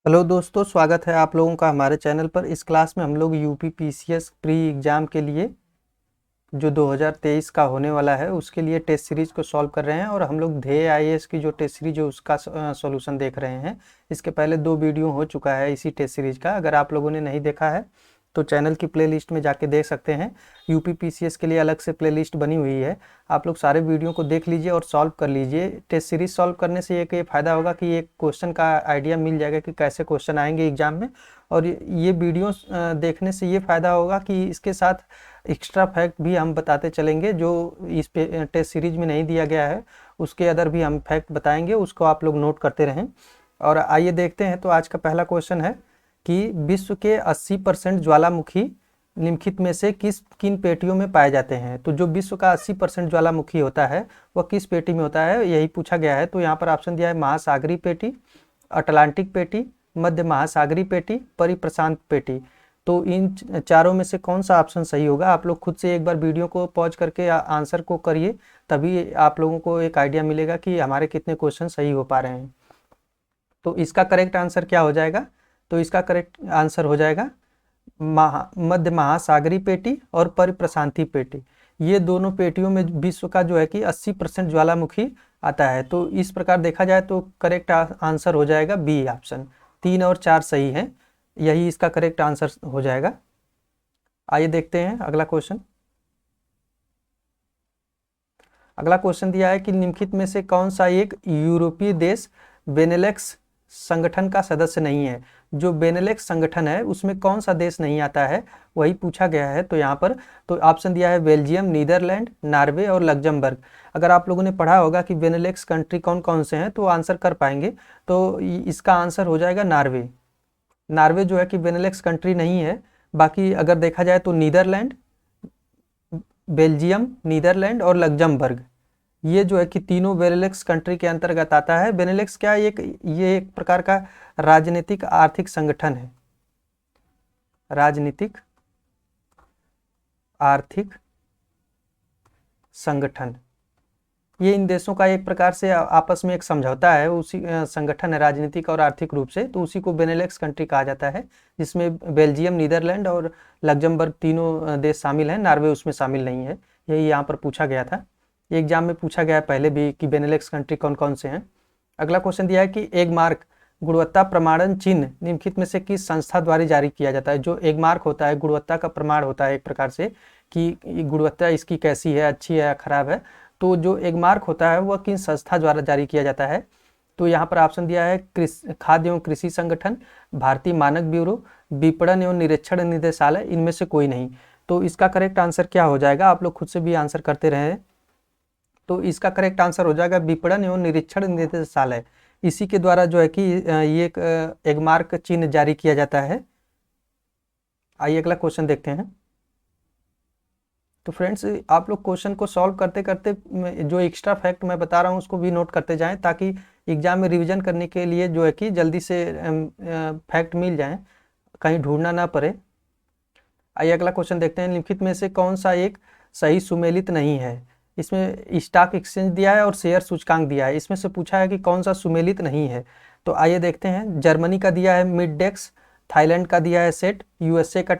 Hello दोस्तों, स्वागत है आप लोगों का हमारे चैनल पर। इस क्लास में हम लोग यूपी पीसीएस प्री एग्ज़ाम के लिए जो 2023 का होने वाला है उसके लिए टेस्ट सीरीज़ को सॉल्व कर रहे हैं और हम लोग ध्येय आईएएस की जो टेस्ट सीरीज है उसका सॉल्यूशन देख रहे हैं। इसके पहले 2 वीडियो हो चुका है इसी टेस्ट सीरीज का। अगर आप लोगों ने नहीं देखा है तो चैनल की प्लेलिस्ट में जाके देख सकते हैं। यूपी पीसीएस के लिए अलग से प्लेलिस्ट बनी हुई है, आप लोग सारे वीडियो को देख लीजिए और सॉल्व कर लीजिए। टेस्ट सीरीज सॉल्व करने से एक ये फ़ायदा होगा कि एक क्वेश्चन का आइडिया मिल जाएगा कि कैसे क्वेश्चन आएंगे एग्जाम में, और ये वीडियो देखने से ये फ़ायदा होगा कि इसके साथ एक्स्ट्रा फैक्ट भी हम बताते चलेंगे जो इस पे टेस्ट सीरीज में नहीं दिया गया है। उसके अदर भी हम फैक्ट बताएंगे, उसको आप लोग नोट करते रहें। और आइए देखते हैं। तो आज का पहला क्वेश्चन है कि विश्व के 80% ज्वालामुखी निम्नलिखित में से किन पेटियों में पाए जाते हैं। तो जो विश्व का 80% ज्वालामुखी होता है वह किस पेटी में होता है, यही पूछा गया है। तो यहाँ पर ऑप्शन दिया है महासागरीय पेटी, अटलांटिक पेटी, मध्य महासागरीय पेटी, परिप्रशांत पेटी। तो इन चारों में से कौन सा ऑप्शन सही होगा, आप लोग खुद से एक बार वीडियो को पॉज करके आंसर को करिए, तभी आप लोगों को एक आइडिया मिलेगा कि हमारे कितने क्वेश्चन सही हो पा रहे हैं। तो इसका करेक्ट आंसर क्या हो जाएगा? तो इसका करेक्ट आंसर हो जाएगा मध्य महासागरीय पेटी और परिप्रशांति पेटी। ये दोनों पेटियों में विश्व का जो है कि 80% ज्वालामुखी आता है। तो इस प्रकार देखा जाए तो करेक्ट आंसर हो जाएगा बी ऑप्शन। 3 और 4 सही है, यही इसका करेक्ट आंसर हो जाएगा। आइए देखते हैं अगला क्वेश्चन। अगला क्वेश्चन दिया है कि निम्नलिखित में से कौन सा एक यूरोपीय देश बेनेलेक्स संगठन का सदस्य नहीं है। जो बेनेलेक्स संगठन है उसमें कौन सा देश नहीं आता है, वही पूछा गया है। तो यहाँ पर तो ऑप्शन दिया है बेल्जियम, नीदरलैंड, नॉर्वे और लग्जमबर्ग। अगर आप लोगों ने पढ़ा होगा कि बेनेलेक्स कंट्री कौन कौन से हैं तो आंसर कर पाएंगे। तो इसका आंसर हो जाएगा नॉर्वे। नॉर्वे जो है कि बेनेलेक्स कंट्री नहीं है। बाकी अगर देखा जाए तो नीदरलैंड, बेल्जियम, नीदरलैंड और लग्जमबर्ग, ये जो है कि तीनों बेनेलेक्स कंट्री के अंतर्गत आता है। बेनेलेक्स क्या है? ये एक प्रकार का राजनीतिक आर्थिक संगठन है। राजनीतिक आर्थिक संगठन, ये इन देशों का एक प्रकार से आपस में एक समझौता है, उसी संगठन है राजनीतिक और आर्थिक रूप से, तो उसी को बेनेलेक्स कंट्री कहा जाता है, जिसमें बेल्जियम, नीदरलैंड और लग्जमबर्ग तीनों देश शामिल हैं। नॉर्वे उसमें शामिल नहीं है। यही यहाँ पर पूछा गया था, एग्जाम में पूछा गया है पहले भी कि बेनेलेक्स कंट्री कौन कौन से हैं। अगला क्वेश्चन दिया है कि एगमार्क गुणवत्ता प्रमाणन चिन्ह निम्नलिखित में से किस संस्था द्वारा जारी किया जाता है। जो एगमार्क होता है गुणवत्ता का प्रमाण होता है एक प्रकार से कि गुणवत्ता इसकी कैसी है, अच्छी है या खराब है। तो जो एगमार्क होता है वह किन संस्था द्वारा जारी किया जाता है। तो यहाँ पर ऑप्शन दिया है खाद्य एवं कृषि संगठन, भारतीय मानक ब्यूरो, विपणन एवं निरीक्षण निदेशालय, इनमें से कोई नहीं। तो इसका करेक्ट आंसर क्या हो जाएगा, आप लोग खुद से भी आंसर करते रहे। तो इसका करेक्ट आंसर हो जाएगा विपणन एवं निरीक्षण निदेशालय। इसी के द्वारा जो है कि ये एक एगमार्क चिन्ह जारी किया जाता है। आइए अगला क्वेश्चन देखते हैं। तो फ्रेंड्स, आप लोग क्वेश्चन को सॉल्व करते करते जो एक्स्ट्रा फैक्ट मैं बता रहा हूँ उसको भी नोट करते जाएं, ताकि एग्जाम में रिवीजन करने के लिए जो है कि जल्दी से फैक्ट मिल जाएं, कहीं ढूंढना ना पड़े। आइए अगला क्वेश्चन देखते हैं। निम्नलिखित में से कौन सा एक सही सुमेलित नहीं है। इसमें स्टॉक एक्सचेंज दिया है और शेयर सूचकांक दिया है, इसमें से पूछा है कि कौन सा सुमेलित नहीं है। तो आइए देखते हैं। जर्मनी का दिया है मिडडेक्स, थाईलैंड का दिया है सेट, यूएसए का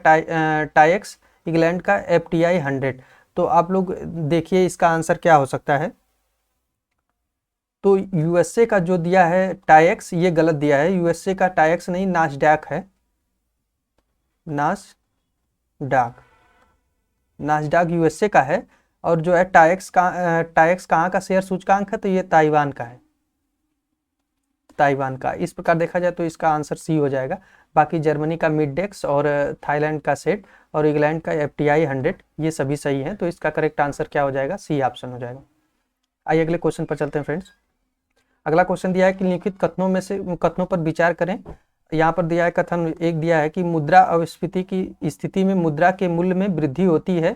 टाइएक्स, इंग्लैंड का FTI 100। तो आप लोग देखिए इसका आंसर क्या हो सकता है। तो यूएसए का जो दिया है टाइएक्स, ये गलत दिया है। यूएसए का टाइएक्स नहीं, नासडैक है, नासडाक। नासडाक यूएसए का है। और जो है टाइएक्स कहाँ का शेयर सूचकांक है, तो ये ताइवान का है, ताइवान का। इस प्रकार देखा जाए तो इसका आंसर सी हो जाएगा। बाकी जर्मनी का मिडडेक्स और थाईलैंड का सेट और इंग्लैंड का FTI 100, ये सभी सही हैं। तो इसका करेक्ट आंसर क्या हो जाएगा, सी ऑप्शन हो जाएगा। आइए अगले क्वेश्चन पर चलते हैं फ्रेंड्स। अगला क्वेश्चन दिया है कि निम्नलिखित कथनों पर विचार करें। यहाँ पर दिया है कथन एक दिया है कि मुद्रा अपस्फीति की स्थिति में मुद्रा के मूल्य में वृद्धि होती है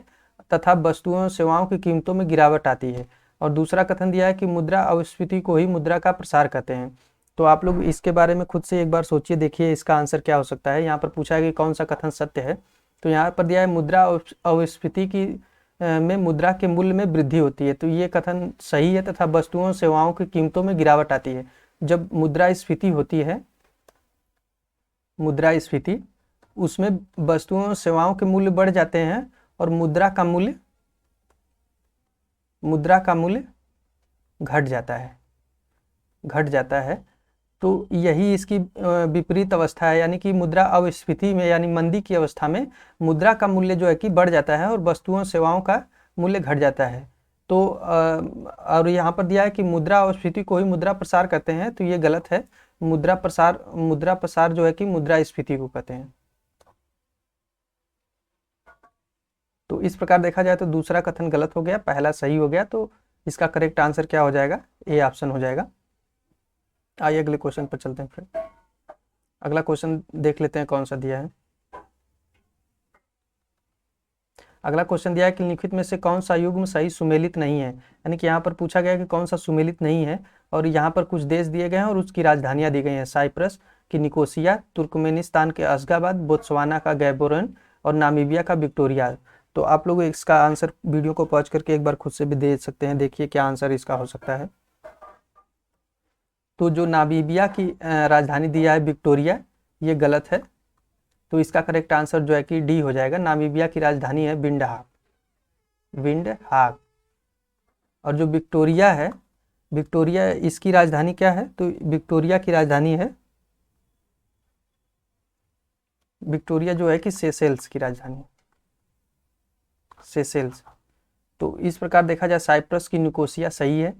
तथा वस्तुओं और सेवाओं की कीमतों में गिरावट आती है। और दूसरा कथन दिया है कि मुद्रा अपस्फीति को ही मुद्रा का प्रसार कहते हैं। तो आप लोग इसके बारे में खुद से एक बार सोचिए, देखिए इसका आंसर क्या हो सकता है। यहाँ पर पूछा है कि कौन सा कथन सत्य है। तो यहाँ पर दिया है मुद्रा अपस्फीति की में मुद्रा के मूल्य में वृद्धि होती है। तो ये कथन सही है तथा वस्तुओं और सेवाओं की कीमतों में गिरावट आती है। जब मुद्रा स्फीति होती है मुद्रास्फीति, उसमें वस्तुओं और सेवाओं के मूल्य बढ़ जाते हैं और मुद्रा का मूल्य घट जाता है। तो यही इसकी विपरीत अवस्था है, यानी कि मुद्रा अस्फीति में यानी मंदी की अवस्था में मुद्रा का मूल्य जो है कि बढ़ जाता है और वस्तुओं सेवाओं का मूल्य घट जाता है। तो और यहाँ पर दिया है कि मुद्रा अस्फीति को ही मुद्रा प्रसार कहते हैं, तो ये गलत है। मुद्रा प्रसार जो है कि मुद्रास्फीति को कहते हैं। तो इस प्रकार देखा जाए तो दूसरा कथन गलत हो गया, पहला सही हो गया। तो इसका करेक्ट आंसर क्या हो जाएगा? ए ऑप्शन हो जाएगा। आइए अगले क्वेश्चन पर चलते हैं फ्रेंड। अगला क्वेश्चन देख लेते हैं कौन सा दिया है। अगला क्वेश्चन दिया है कि निम्नलिखित में से कौन सा युग्म सही सुमेलित नहीं है। यानी कि यहाँ पर पूछा गया कि कौन सा सुमेलित नहीं है, और यहाँ पर कुछ देश दिए गए हैं और उसकी राजधानियाँ दी गई हैं। साइप्रस की निकोसिया, तुर्कमेनिस्तान के अशगाबाद, बोत्सवाना का गैबोरन और नामीबिया का विक्टोरिया। तो आप लोग इसका आंसर वीडियो को पॉज करके एक बार खुद से भी दे सकते हैं, देखिए क्या आंसर इसका हो सकता है। तो जो नामीबिया की राजधानी दिया है विक्टोरिया, ये गलत है। तो इसका करेक्ट आंसर जो है कि डी हो जाएगा। नामीबिया की राजधानी है विंडहाक। और जो विक्टोरिया है, विक्टोरिया इसकी राजधानी क्या है? तो विक्टोरिया की राजधानी है, विक्टोरिया जो है कि सेशेल्स की राजधानी, सेशेल्स। तो इस प्रकार देखा जाए साइप्रस की निकोसिया सही है,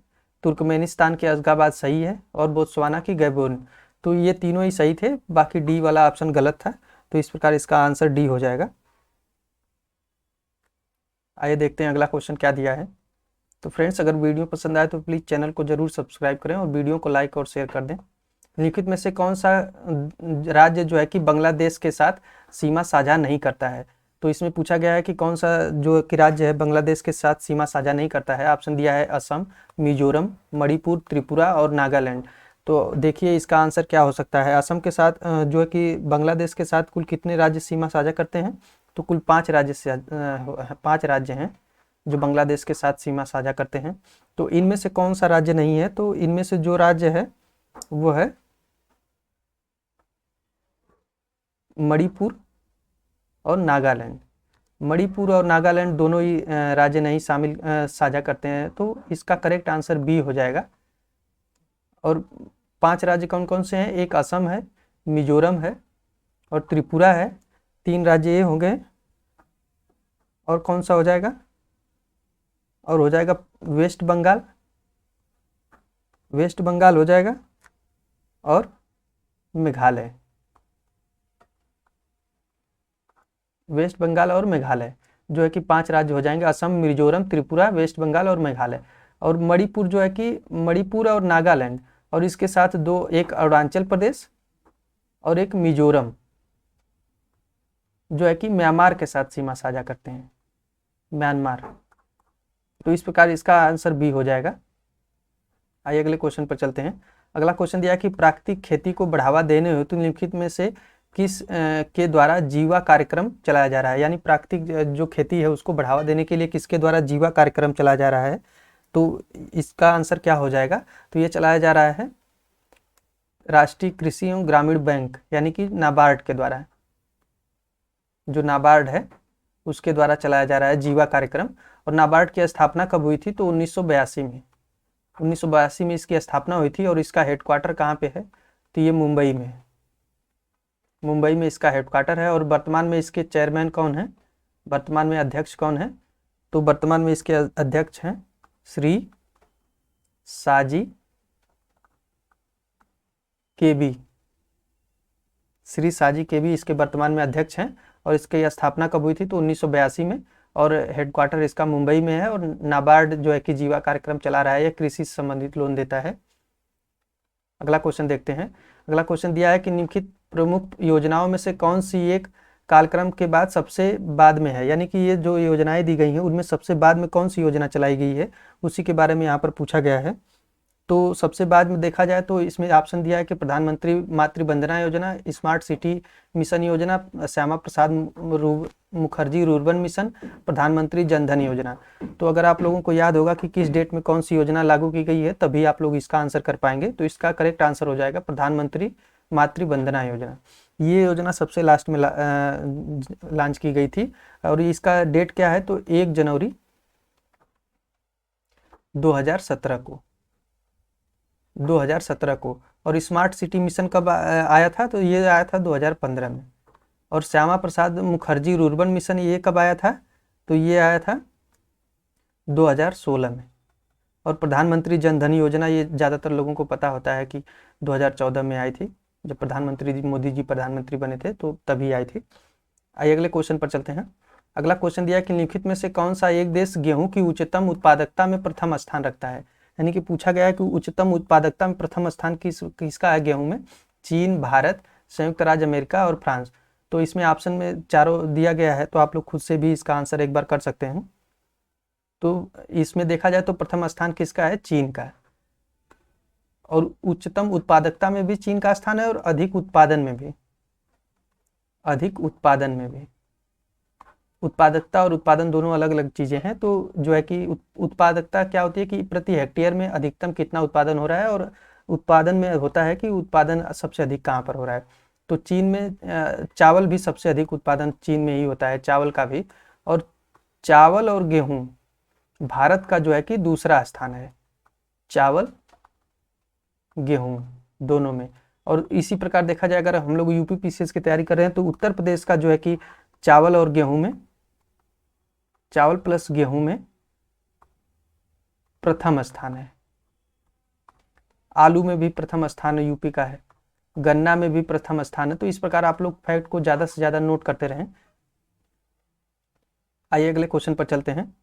तुर्कमेनिस्तान के अशगाबाद सही है और बोत्सवाना की गैबोरन। तो ये तीनों ही सही थे, बाकी डी वाला ऑप्शन गलत था। तो इस प्रकार इसका आंसर डी हो जाएगा। आइए देखते हैं अगला क्वेश्चन क्या दिया है। तो फ्रेंड्स, अगर वीडियो पसंद आए तो प्लीज़ चैनल को जरूर सब्सक्राइब करें और वीडियो को लाइक और शेयर कर दें। निम्नलिखित में से कौन सा राज्य जो है कि बांग्लादेश के साथ सीमा साझा नहीं करता है? तो इसमें पूछा गया है कि कौन सा जो कि राज्य है बांग्लादेश के साथ सीमा साझा नहीं करता है। ऑप्शन दिया है असम, मिजोरम, मणिपुर, त्रिपुरा और नागालैंड। तो देखिए इसका आंसर क्या हो सकता है। असम के साथ जो है कि बांग्लादेश के साथ कुल कितने राज्य सीमा साझा करते हैं? तो कुल 5 राज्य हैं जो बांग्लादेश के साथ सीमा साझा करते हैं। तो इनमें से कौन सा राज्य नहीं है? तो इनमें से जो राज्य है वो है मणिपुर और नागालैंड। मणिपुर और नागालैंड दोनों ही राज्य नहीं साझा करते हैं। तो इसका करेक्ट आंसर बी हो जाएगा। और 5 राज्य कौन कौन से हैं? एक असम है, मिजोरम है और त्रिपुरा है। 3 राज्य ये होंगे। और कौन सा हो जाएगा? और हो जाएगा वेस्ट बंगाल हो जाएगा और मेघालय। वेस्ट बंगाल और मेघालय जो है कि 5 राज्य हो जाएंगे। असम, मिजोरम, त्रिपुरा, वेस्ट बंगाल और मेघालय। और मणिपुर जो है कि मणिपुर और नागालैंड और इसके साथ एक अरुणाचल प्रदेश और एक मिजोरम जो है कि म्यांमार के साथ सीमा साझा करते हैं, म्यांमार। तो इस प्रकार इसका आंसर बी हो जाएगा। आइए अगले क्वेश्चन पर चलते हैं। अगला क्वेश्चन दिया है कि प्राकृतिक खेती को बढ़ावा देने हेतु निम्नलिखित में से किस के द्वारा जीवा कार्यक्रम चलाया जा रहा है? यानी प्राकृतिक जो खेती है उसको बढ़ावा देने के लिए किसके द्वारा जीवा कार्यक्रम चलाया जा रहा है? तो इसका आंसर क्या हो जाएगा? तो ये चलाया जा रहा है राष्ट्रीय कृषि एवं ग्रामीण बैंक यानी कि नाबार्ड के द्वारा। जो नाबार्ड है उसके द्वारा चलाया जा रहा है जीवा कार्यक्रम। और नाबार्ड की स्थापना कब हुई थी? तो 1982 में। 1982 में इसकी स्थापना हुई थी। और इसका हेडक्वार्टर कहाँ पे है? तो ये मुंबई में है। मुंबई में इसका हेडक्वार्टर है। और वर्तमान में इसके चेयरमैन कौन है? वर्तमान में अध्यक्ष कौन है? तो वर्तमान में इसके अध्यक्ष हैं श्री साजी केबी। श्री साजी केबी इसके वर्तमान में अध्यक्ष हैं। और इसकी स्थापना कब हुई थी? तो 1982 में। और हेडक्वार्टर इसका मुंबई में है। और नाबार्ड जो है कि जीवा कार्यक्रम चला रहा है, यह कृषि से संबंधित लोन देता है। अगला क्वेश्चन देखते हैं। अगला क्वेश्चन दिया है कि निम्नलिखित प्रमुख योजनाओं में से कौन सी एक कालक्रम के बाद सबसे बाद में है? यानी कि ये जो योजनाएं दी गई हैं उनमें सबसे बाद में कौन सी योजना चलाई गई है, उसी के बारे में यहाँ पर पूछा गया है। तो सबसे बाद में देखा जाए तो इसमें ऑप्शन दिया है कि प्रधानमंत्री मातृ Vandana Yojana, smart city mission योजना, श्यामा प्रसाद मुखर्जी रुर्बन मिशन, प्रधानमंत्री जनधन योजना। तो अगर आप लोगों को याद होगा कि किस डेट में कौन सी योजना लागू की गई है, तभी आप लोग इसका आंसर कर पाएंगे। तो इसका करेक्ट आंसर हो जाएगा प्रधानमंत्री मातृ वंदना योजना। ये योजना सबसे लास्ट में लॉन्च की गई थी और इसका डेट क्या है तो 1 जनवरी 2017 को 2017 को। और स्मार्ट सिटी मिशन कब आया था तो ये आया था 2015 में। और श्यामा प्रसाद मुखर्जी रूर्बन मिशन ये कब आया था तो ये आया था 2016 में। और प्रधानमंत्री जन धन योजना ये ज़्यादातर लोगों को पता होता है कि 2014 में आई थी, जब प्रधानमंत्री मोदी जी प्रधानमंत्री बने थे तो तभी आई थी। आइए अगले क्वेश्चन पर चलते हैं। अगला क्वेश्चन दिया है कि निम्नलिखित में से कौन सा एक देश गेहूं की उच्चतम उत्पादकता में प्रथम स्थान रखता है। यानी कि पूछा गया है कि उच्चतम उत्पादकता में प्रथम स्थान किसका है गेहूं में। चीन, भारत, संयुक्त राज्य अमेरिका और फ्रांस। तो इसमें ऑप्शन में चारों दिया गया है, तो आप लोग खुद से भी इसका आंसर एक बार कर सकते हैं। तो इसमें देखा जाए तो प्रथम स्थान किसका है, चीन का है। और उच्चतम उत्पादकता में भी चीन का स्थान है और अधिक उत्पादन में भी। उत्पादकता और उत्पादन दोनों अलग अलग चीजें हैं। तो जो है कि उत्पादकता क्या होती है कि प्रति हेक्टेयर में अधिकतम कितना उत्पादन हो रहा है, और उत्पादन में होता है कि उत्पादन सबसे अधिक कहाँ पर हो रहा है। तो चीन में चावल भी सबसे अधिक उत्पादन चीन में ही होता है, चावल का भी। और चावल और गेहूं भारत का जो है कि दूसरा स्थान है, चावल गेहूं दोनों में। और इसी प्रकार देखा जाए अगर हम लोग यूपी पीसीएस की तैयारी कर रहे हैं तो उत्तर प्रदेश का जो है कि चावल और गेहूं में, चावल प्लस गेहूं में प्रथम स्थान है। आलू में भी प्रथम स्थान यूपी का है, गन्ना में भी प्रथम स्थान है। तो इस प्रकार आप लोग फैक्ट को ज्यादा से ज्यादा नोट करते रहें। आइए अगले क्वेश्चन पर चलते हैं।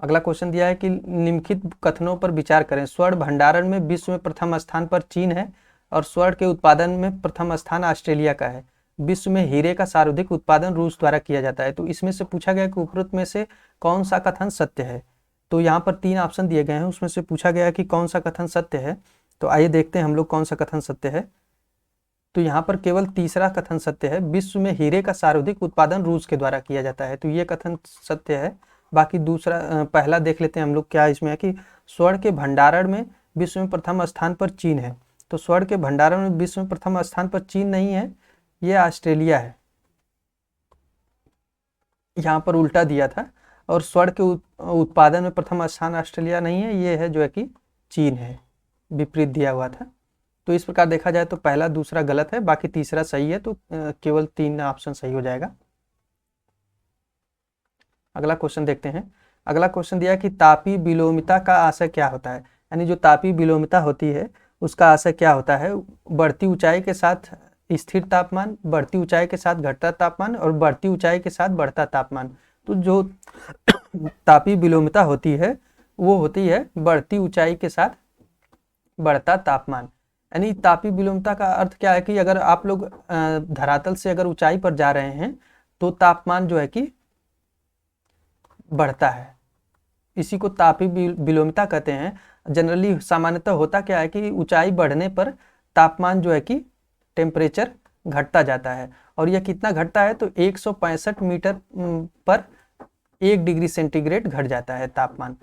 अगला क्वेश्चन दिया है कि निम्नलिखित कथनों पर विचार करें। स्वर्ण भंडारण में विश्व में प्रथम स्थान पर चीन है और स्वर्ण के उत्पादन में प्रथम स्थान ऑस्ट्रेलिया का है। विश्व में हीरे का सर्वाधिक उत्पादन रूस द्वारा किया जाता है। तो इसमें से पूछा गया कि उपरोक्त में से कौन सा कथन सत्य है। तो यहाँ पर 3 ऑप्शन दिए गए हैं, उसमें से पूछा गया कि कौन सा कथन सत्य है। तो आइए देखते हैं हम लोग कौन सा कथन सत्य है। तो यहाँ पर केवल तीसरा कथन सत्य है, विश्व में हीरे का सर्वाधिक उत्पादन रूस के द्वारा किया जाता है। तो ये कथन सत्य है। बाकी दूसरा पहला देख लेते हैं हम लोग, क्या इसमें है कि स्वर्ण के भंडारण में विश्व में प्रथम स्थान पर चीन है। तो स्वर्ण के भंडारण में विश्व में प्रथम स्थान पर चीन नहीं है, ये ऑस्ट्रेलिया है। यहाँ पर उल्टा दिया था। और स्वर्ण के उत्पादन में प्रथम स्थान ऑस्ट्रेलिया नहीं है, ये है जो है कि चीन है, विपरीत दिया हुआ था। तो इस प्रकार देखा जाए तो पहला दूसरा गलत है, बाकी तीसरा सही है। तो केवल 3 ऑप्शन सही हो जाएगा। अगला क्वेश्चन देखते हैं। अगला क्वेश्चन दिया कि तापीय विलोमिता का आशय क्या होता है। यानी जो तापीय विलोमिता होती है उसका आशय क्या होता है। बढ़ती ऊंचाई के साथ स्थिर तापमान, बढ़ती ऊंचाई के साथ घटता तापमान और बढ़ती ऊंचाई के साथ बढ़ता तापमान। तो जो तापीय विलोमिता होती है वो होती है बढ़ती ऊंचाई के साथ बढ़ता तापमान। यानी तापीय विलोमिता का अर्थ क्या है कि अगर आप लोग धरातल से अगर ऊंचाई पर जा रहे हैं तो तापमान जो है कि बढ़ता है, इसी को तापीय विलोमिता कहते हैं। जनरली सामान्यतः होता क्या है कि ऊंचाई बढ़ने पर तापमान जो है कि टेम्परेचर घटता जाता है। और यह कितना घटता है तो 165 मीटर पर 1 डिग्री सेंटीग्रेड घट जाता है तापमान।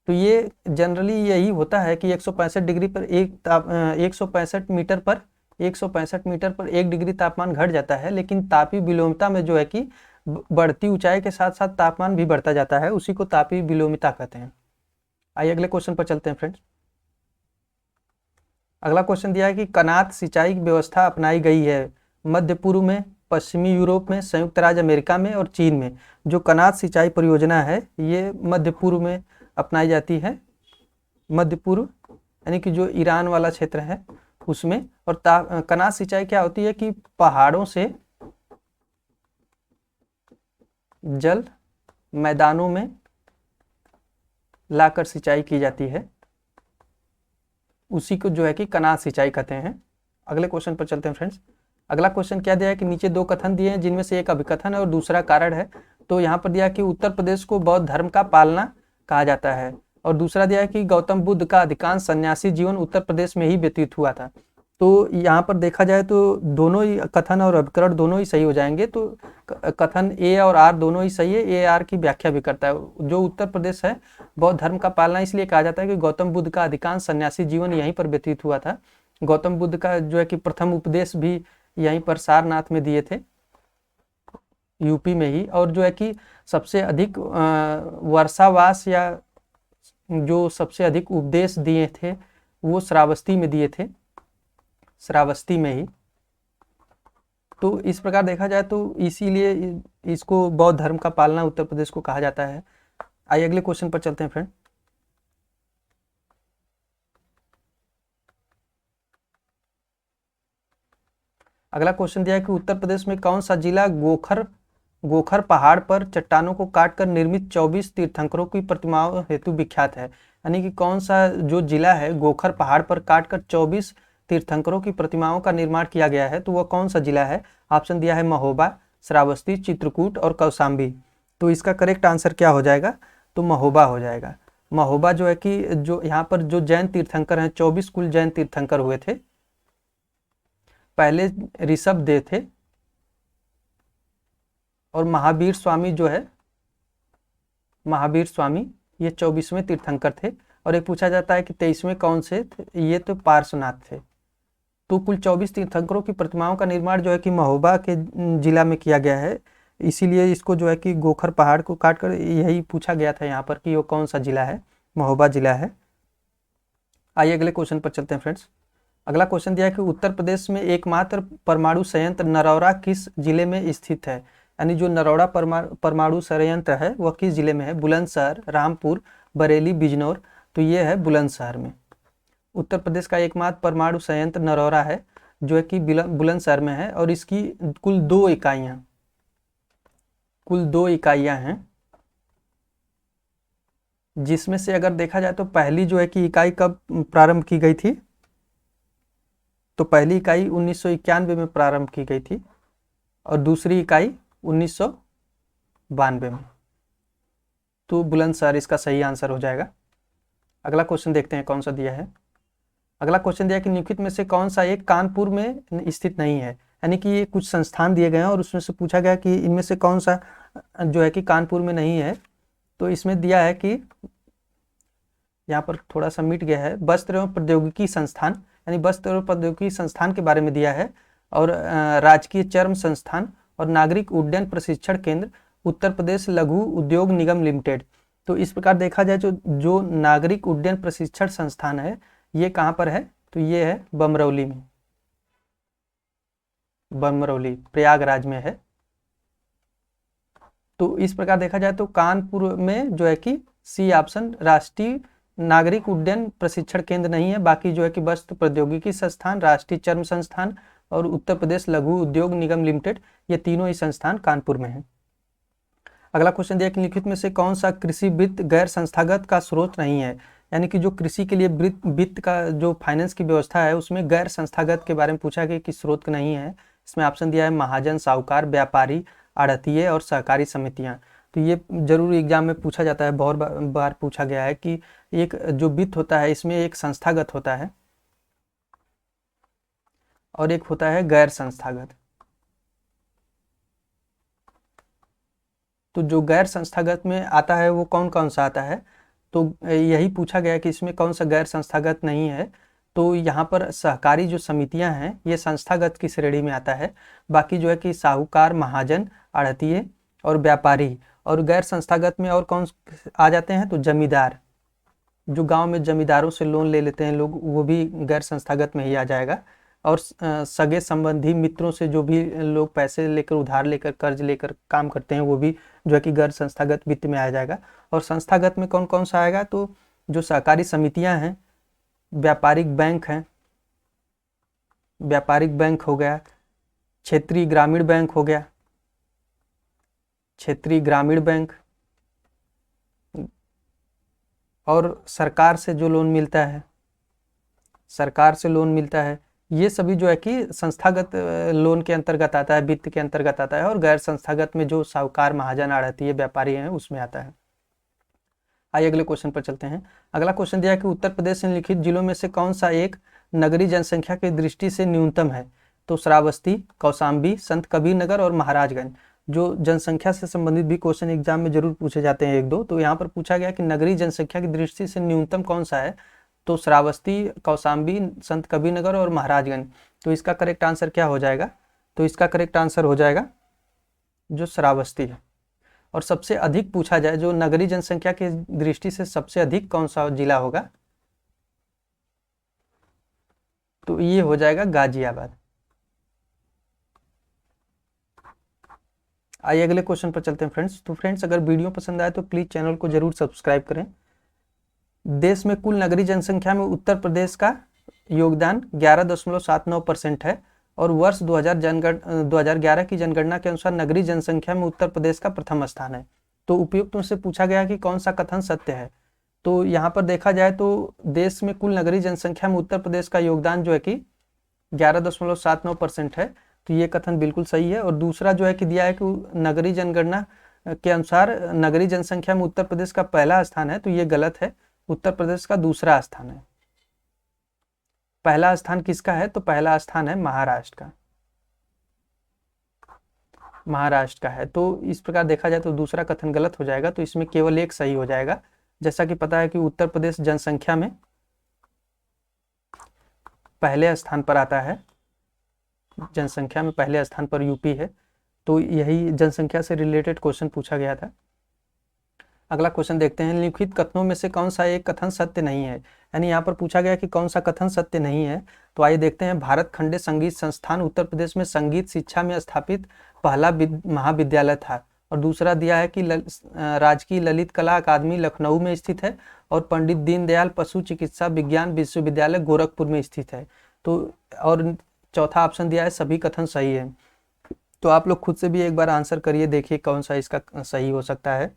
तो ये जनरली यही होता है कि 165 डिग्री पर 165 मीटर पर 1 डिग्री तापमान घट जाता है। लेकिन तापीय विलोमिता में जो है कि बढ़ती ऊंचाई के साथ साथ तापमान भी बढ़ता जाता है, उसी को तापीय विलोमिता कहते हैं। आइए अगले क्वेश्चन पर चलते हैं फ्रेंड्स। अगला क्वेश्चन दिया है कि कनात सिंचाई व्यवस्था अपनाई गई है मध्य पूर्व में, पश्चिमी यूरोप में, संयुक्त राज्य अमेरिका में और चीन में। जो कनात सिंचाई परियोजना है ये मध्य पूर्व में अपनाई जाती है, मध्य पूर्व यानी कि जो ईरान वाला क्षेत्र है उसमें। और कनात सिंचाई क्या होती है कि पहाड़ों से जल मैदानों में लाकर सिंचाई की जाती है, उसी को जो है कि कनात सिंचाई कहते हैं। अगले क्वेश्चन पर चलते हैं फ्रेंड्स। अगला क्वेश्चन क्या दिया है कि नीचे 2 कथन दिए हैं जिनमें से एक अभिकथन है और दूसरा कारण है। तो यहाँ पर दिया है कि उत्तर प्रदेश को बौद्ध धर्म का पालना कहा जाता है, और दूसरा दिया है कि गौतम बुद्ध का अधिकांश सन्यासी जीवन उत्तर प्रदेश में ही व्यतीत हुआ था। तो यहाँ पर देखा जाए तो दोनों ही कथन और अभिकरण दोनों ही सही हो जाएंगे। तो कथन ए और आर दोनों ही सही है। ए आर की व्याख्या भी करता है। जो उत्तर प्रदेश है बौद्ध धर्म का पालना इसलिए कहा जाता है कि गौतम बुद्ध का अधिकांश सन्यासी जीवन यहीं पर व्यतीत हुआ था। गौतम बुद्ध का जो है कि प्रथम उपदेश भी यहीं पर सारनाथ में दिए थे, यूपी में ही। और जो है कि सबसे अधिक वर्षावास या जो सबसे अधिक उपदेश दिए थे वो श्रावस्ती में दिए थे, श्रावस्ती में ही। तो इस प्रकार देखा जाए तो इसीलिए इसको बौद्ध धर्म का पालना उत्तर प्रदेश को कहा जाता है। आइए अगले क्वेश्चन पर चलते हैं फ्रेंड। अगला क्वेश्चन दिया है कि उत्तर प्रदेश में कौन सा जिला गोखर पहाड़ पर चट्टानों को काटकर निर्मित 24 तीर्थंकरों की प्रतिमाओं हेतु विख्यात है। यानी कि कौन सा जो जिला है गोखर पहाड़ पर काटकर 24 तीर्थंकरों की प्रतिमाओं का निर्माण किया गया है, तो वह कौन सा जिला है। ऑप्शन दिया है महोबा, श्रावस्ती, चित्रकूट और कौशाम्बी। तो इसका करेक्ट आंसर क्या हो जाएगा, तो महोबा हो जाएगा। महोबा जो है कि जो यहाँ पर जो जैन तीर्थंकर हैं, 24 कुल जैन तीर्थंकर हुए थे। पहले ऋषभ देव थे और महावीर स्वामी जो है, महावीर स्वामी ये 24वें तीर्थंकर थे। और एक पूछा जाता है कि 23वें कौन से थे, ये तो पार्श्वनाथ थे। तो कुल 24 तीर्थंकरों की प्रतिमाओं का निर्माण जो है कि महोबा के जिला में किया गया है। इसीलिए इसको जो है कि गोखर पहाड़ को काटकर यही पूछा गया था यहाँ पर कि वो कौन सा जिला है, महोबा जिला है। आइए अगले क्वेश्चन पर चलते हैं फ्रेंड्स। अगला क्वेश्चन दिया है कि उत्तर प्रदेश में एकमात्र परमाणु संयंत्र नरौरा किस जिले में स्थित है। यानी जो नरौरा परमाणु संयंत्र है वह किस जिले में है। बुलंदशहर, रामपुर, बरेली, बिजनौर। तो ये है बुलंदशहर में। उत्तर प्रदेश का एकमात्र परमाणु संयंत्र नरौरा है जो है कि बुलंदशहर में है। और इसकी कुल 2 इकाइयां हैं, जिसमें से अगर देखा जाए तो पहली जो है कि इकाई कब प्रारंभ की गई थी, तो पहली इकाई 1991 में प्रारंभ की गई थी और दूसरी इकाई 1992 में। तो बुलंदशहर इसका सही आंसर हो जाएगा। अगला क्वेश्चन देखते हैं कौन सा दिया है। अगला क्वेश्चन दिया है कि निम्नलिखित में से कौन सा एक कानपुर में स्थित नहीं है। यानी कि ये कुछ संस्थान दिए गए हैं और उसमें से पूछा गया कि इनमें से कौन सा जो है कि कानपुर में नहीं है। तो इसमें दिया है कि यहाँ पर थोड़ा सा मिट गया है, वस्त्र एवं प्रौद्योगिकी संस्थान, यानी वस्त्र एवं प्रौद्योगिकी संस्थान के बारे में दिया है। और राजकीय चर्म संस्थान और नागरिक उड्डयन प्रशिक्षण केंद्र, उत्तर प्रदेश लघु उद्योग निगम लिमिटेड। तो इस प्रकार देखा जाए जो नागरिक उड्डयन प्रशिक्षण संस्थान है ये कहाँ पर है, तो ये है बमरौली में, बमरौली प्रयागराज में है। तो इस प्रकार देखा जाए तो कानपुर में जो है कि सी ऑप्शन राष्ट्रीय नागरिक उड्डयन प्रशिक्षण केंद्र नहीं है। बाकी जो है कि वस्त्र प्रौद्योगिकी संस्थान, राष्ट्रीय चर्म संस्थान और उत्तर प्रदेश लघु उद्योग निगम लिमिटेड, ये तीनों ही संस्थान कानपुर में है। अगला क्वेश्चन दिया कि निम्नलिखित में से कौन सा कृषि वित्त गैर संस्थागत का स्रोत नहीं है। यानी कि जो कृषि के लिए वित्त का जो फाइनेंस की व्यवस्था है उसमें गैर संस्थागत के बारे में पूछा गया कि स्रोत नहीं है। इसमें ऑप्शन दिया है महाजन, साहूकार, व्यापारी, आढ़तिये और सहकारी समितियां। तो ये जरूर एग्जाम में पूछा जाता है, बहुत बार पूछा गया है कि एक जो वित्त होता है इसमें एक संस्थागत होता है और एक होता है गैर संस्थागत। तो जो गैर संस्थागत में आता है वो कौन कौन सा आता है, तो यही पूछा गया कि इसमें कौन सा गैर संस्थागत नहीं है। तो यहाँ पर सहकारी जो समितियां हैं ये संस्थागत की श्रेणी में आता है। बाकी जो है कि साहूकार, महाजन, आढ़तिये और व्यापारी। और गैर संस्थागत में और कौन आ जाते हैं, तो जमींदार, जो गांव में जमींदारों से लोन ले लेते हैं लोग, वो भी गैर संस्थागत में ही आ जाएगा। और सगे संबंधी मित्रों से जो भी लोग पैसे लेकर, उधार लेकर, कर्ज लेकर काम करते हैं वो भी जो है कि गैर संस्थागत वित्त में आ जाएगा। और संस्थागत में कौन कौन सा आएगा, तो जो सहकारी समितियां हैं, व्यापारिक बैंक हैं, व्यापारिक बैंक हो गया, क्षेत्रीय ग्रामीण बैंक हो गया, क्षेत्रीय ग्रामीण बैंक, और सरकार से जो लोन मिलता है, सरकार से लोन मिलता है, ये सभी जो है कि संस्थागत लोन के अंतर्गत आता है, वित्त के अंतर्गत आता है। और गैर संस्थागत में जो साहूकार, महाजन, आढ़तिये, व्यापारी हैं उसमें आता है। आइए अगले क्वेश्चन पर चलते हैं। अगला क्वेश्चन दिया है कि उत्तर प्रदेश से निम्नलिखित जिलों में से कौन सा एक नगरीय जनसंख्या की दृष्टि से न्यूनतम है। तो श्रावस्ती, कौशाम्बी, संत कबीर नगर और महाराजगंज। जो जनसंख्या से संबंधित भी क्वेश्चन एग्जाम में जरूर पूछे जाते हैं एक दो। तो यहाँ पर पूछा गया कि नगरीय जनसंख्या की दृष्टि से न्यूनतम कौन सा है, तो श्रावस्ती, कौशाम्बी, संत कबीरनगर और महाराजगंज। तो इसका करेक्ट आंसर क्या हो जाएगा? तो इसका करेक्ट आंसर हो जाएगा जो श्रावस्ती है। और सबसे अधिक पूछा जाए जो नगरीय जनसंख्या की दृष्टि से सबसे अधिक कौन सा जिला होगा, तो ये हो जाएगा गाजियाबाद। आइए अगले क्वेश्चन पर चलते हैं फ्रेंड्स। तो फ्रेंड्स, अगर वीडियो पसंद आए तो प्लीज चैनल को जरूर सब्सक्राइब करें। देश में कुल नगरीय जनसंख्या में उत्तर प्रदेश का योगदान 11.79% है और वर्ष 2011 की जनगणना के अनुसार नगरीय जनसंख्या में उत्तर प्रदेश का प्रथम स्थान है। तो उपयुक्त में से पूछा गया कि कौन सा कथन सत्य है। तो यहाँ पर देखा जाए तो देश में कुल नगरीय जनसंख्या में उत्तर प्रदेश का योगदान जो है कि 11.79% है। तो ये कथन बिल्कुल सही है। और दूसरा जो है कि दिया है कि नगरीय जनगणना के अनुसार नगरीय जनसंख्या में उत्तर प्रदेश का पहला स्थान है, तो ये गलत है। उत्तर प्रदेश का दूसरा स्थान है। पहला स्थान किसका है? तो पहला स्थान है महाराष्ट्र का, महाराष्ट्र का है। तो इस प्रकार देखा जाए तो दूसरा कथन गलत हो जाएगा, तो इसमें केवल एक सही हो जाएगा। जैसा कि पता है कि उत्तर प्रदेश जनसंख्या में पहले स्थान पर आता है, जनसंख्या में पहले स्थान पर यूपी है। तो यही जनसंख्या से रिलेटेड क्वेश्चन पूछा गया था। अगला क्वेश्चन देखते हैं, निम्नलिखित कथनों में से कौन सा एक कथन सत्य नहीं है? यानी यहाँ पर पूछा गया कि कौन सा कथन सत्य नहीं है। तो आइए देखते हैं, भारत खंडे संगीत संस्थान उत्तर प्रदेश में संगीत शिक्षा में स्थापित पहला महाविद्यालय था। और दूसरा दिया है कि राजकीय ललित कला अकादमी लखनऊ में स्थित है और पंडित दीनदयाल पशु चिकित्सा विज्ञान विश्वविद्यालय गोरखपुर में स्थित है। तो और चौथा ऑप्शन दिया है सभी कथन सही है। तो आप लोग खुद से भी एक बार आंसर करिए, देखिए कौन सा इसका सही हो सकता है।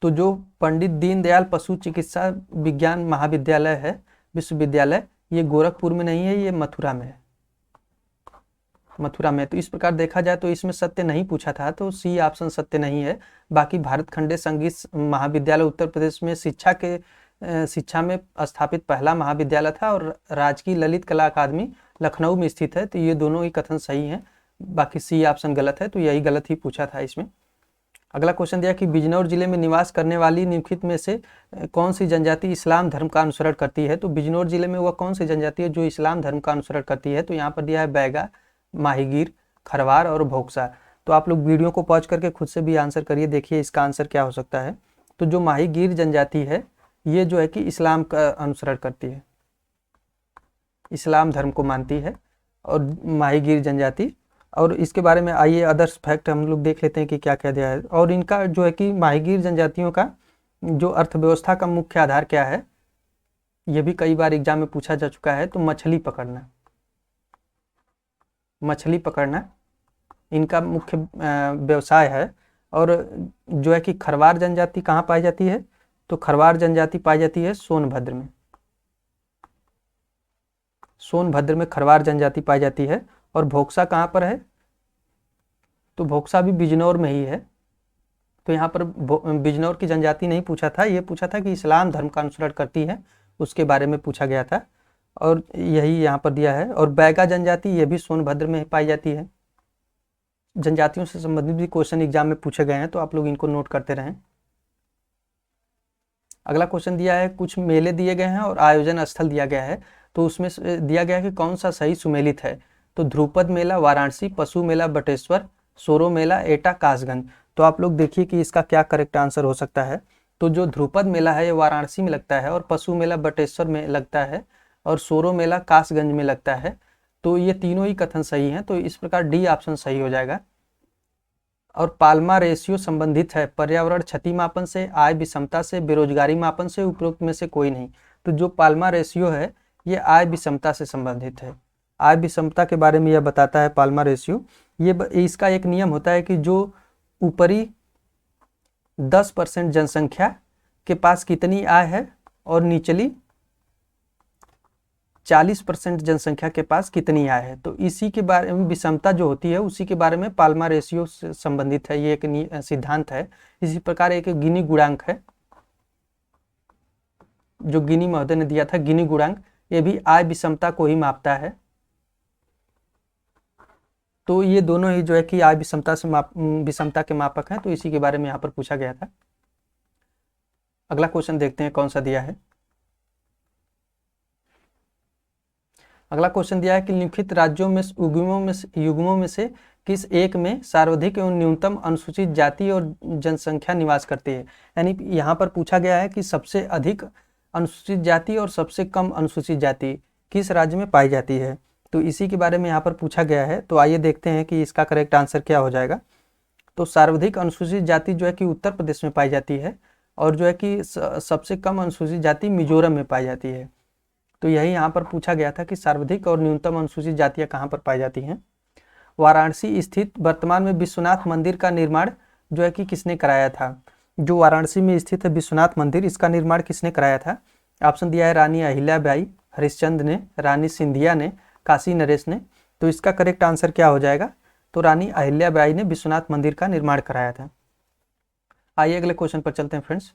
तो जो पंडित दीनदयाल पशु चिकित्सा विज्ञान महाविद्यालय है, विश्वविद्यालय, ये गोरखपुर में नहीं है, ये मथुरा में है, मथुरा में। तो इस प्रकार देखा जाए तो इसमें सत्य नहीं पूछा था, तो सी ऑप्शन सत्य नहीं है। बाकी भारत खंडे संगीत महाविद्यालय उत्तर प्रदेश में शिक्षा में स्थापित पहला महाविद्यालय था और राजकीय ललित कला अकादमी लखनऊ में स्थित है। तो ये दोनों ही कथन सही हैं, बाकी सी ऑप्शन गलत है, तो यही गलत ही पूछा था इसमें। अगला क्वेश्चन दिया कि बिजनौर जिले में निवास करने वाली निम्नलिखित में से कौन सी जनजाति इस्लाम धर्म का अनुसरण करती है? तो बिजनौर जिले में वह कौन सी जनजाति है जो इस्लाम धर्म का अनुसरण करती है? तो यहाँ पर दिया है बैगा, माहीगीर, खरवार और भोक्सा। तो आप लोग वीडियो को पॉज करके खुद से भी आंसर करिए, देखिए इसका आंसर क्या हो सकता है। तो जो माहीगीर जनजाति है ये जो है कि इस्लाम का अनुसरण करती है, इस्लाम धर्म को मानती है और माहीगीर जनजाति। और इसके बारे में आइए अदर्स फैक्ट हम लोग देख लेते हैं कि क्या क्या दिया है। और इनका जो है कि माहीगीर जनजातियों का जो अर्थव्यवस्था का मुख्य आधार क्या है, ये भी कई बार एग्जाम में पूछा जा चुका है। तो मछली पकड़ना, मछली पकड़ना इनका मुख्य व्यवसाय है। और जो है कि खरवार जनजाति कहाँ पाई जाती है? तो खरवार जनजाति पाई जाती है सोनभद्र में, सोनभद्र में खरवार जनजाति पाई जाती है। और भोक्सा कहाँ पर है? तो भोक्सा भी बिजनौर में ही है। तो यहाँ पर बिजनौर की जनजाति नहीं पूछा था, ये पूछा था कि इस्लाम धर्म का अनुसरण करती है, उसके बारे में पूछा गया था और यही यहाँ पर दिया है। और बैगा जनजाति ये भी सोनभद्र में पाई जाती है। जनजातियों से संबंधित भी क्वेश्चन एग्जाम में पूछे गए हैं, तो आप लोग इनको नोट करते रहें। अगला क्वेश्चन दिया है, कुछ मेले दिए गए हैं और आयोजन स्थल दिया गया है। तो उसमें दिया गया है कि कौन सा सही सुमेलित है? तो ध्रुपद मेला वाराणसी, पशु मेला बटेश्वर, सोरो मेला एटा कासगंज। तो आप लोग देखिए कि इसका क्या करेक्ट आंसर हो सकता है। तो जो ध्रुपद मेला है ये वाराणसी में लगता है और पशु मेला बटेश्वर में लगता है और सोरो मेला कासगंज में लगता है। तो ये तीनों ही कथन सही हैं, तो इस प्रकार डी ऑप्शन सही हो जाएगा। और पाल्मा रेशियो संबंधित है पर्यावरण क्षति मापन से, आय विषमता से, बेरोजगारी मापन से, उपरोक्त में से कोई नहीं। तो जो पाल्मा रेशियो है ये आय विषमता से संबंधित है। आय विषमता के बारे में यह बताता है पाल्मा रेशियो। ये इसका एक नियम होता है कि जो ऊपरी 10% जनसंख्या के पास कितनी आय है और निचली 40% जनसंख्या के पास कितनी आय है। तो इसी के बारे में विषमता जो होती है उसी के बारे में पाल्मा रेशियो से संबंधित है, ये एक सिद्धांत है। इसी प्रकार एक गिनी गुणांक है जो गिनी महोदय ने दिया था, गिनी गुणांक, ये भी आय विषमता को ही मापता है। तो ये दोनों ही जो है कि आय विषमता से विषमता के मापक हैं, तो इसी के बारे में यहाँ पर पूछा गया था। अगला क्वेश्चन देखते हैं कौन सा दिया है। अगला क्वेश्चन दिया है कि निम्नलिखित राज्यों में युग्मों में से किस एक में सर्वाधिक एवं न्यूनतम अनुसूचित जाति और जनसंख्या निवास करती है। यानी यहाँ पर पूछा गया है कि सबसे अधिक अनुसूचित जाति और सबसे कम अनुसूचित जाति किस राज्य में पाई जाती है, तो इसी के बारे में यहाँ पर पूछा गया है। तो आइए देखते हैं कि इसका करेक्ट आंसर क्या हो जाएगा। तो सर्वाधिक अनुसूचित जाति जो है कि उत्तर प्रदेश में पाई जाती है, और जो है कि सबसे कम अनुसूचित जाति मिजोरम में पाई जाती है। तो यही यहाँ पर पूछा गया था कि सर्वाधिक और न्यूनतम अनुसूचित जातियाँ कहाँ पर पाई जाती हैं। वाराणसी स्थित वर्तमान में विश्वनाथ मंदिर का निर्माण जो है कि किसने कराया था। जो वाराणसी में स्थित है विश्वनाथ मंदिर, इसका निर्माण किसने कराया था। ऑप्शन दिया है रानी अहिल्याबाई, हरिश्चंद्र ने, रानी सिंधिया ने, काशी नरेश ने। तो इसका करेक्ट आंसर क्या हो जाएगा, तो रानी अहिल्याबाई ने विश्वनाथ मंदिर का निर्माण कराया था। आइए अगले क्वेश्चन पर चलते हैं फ्रेंड्स।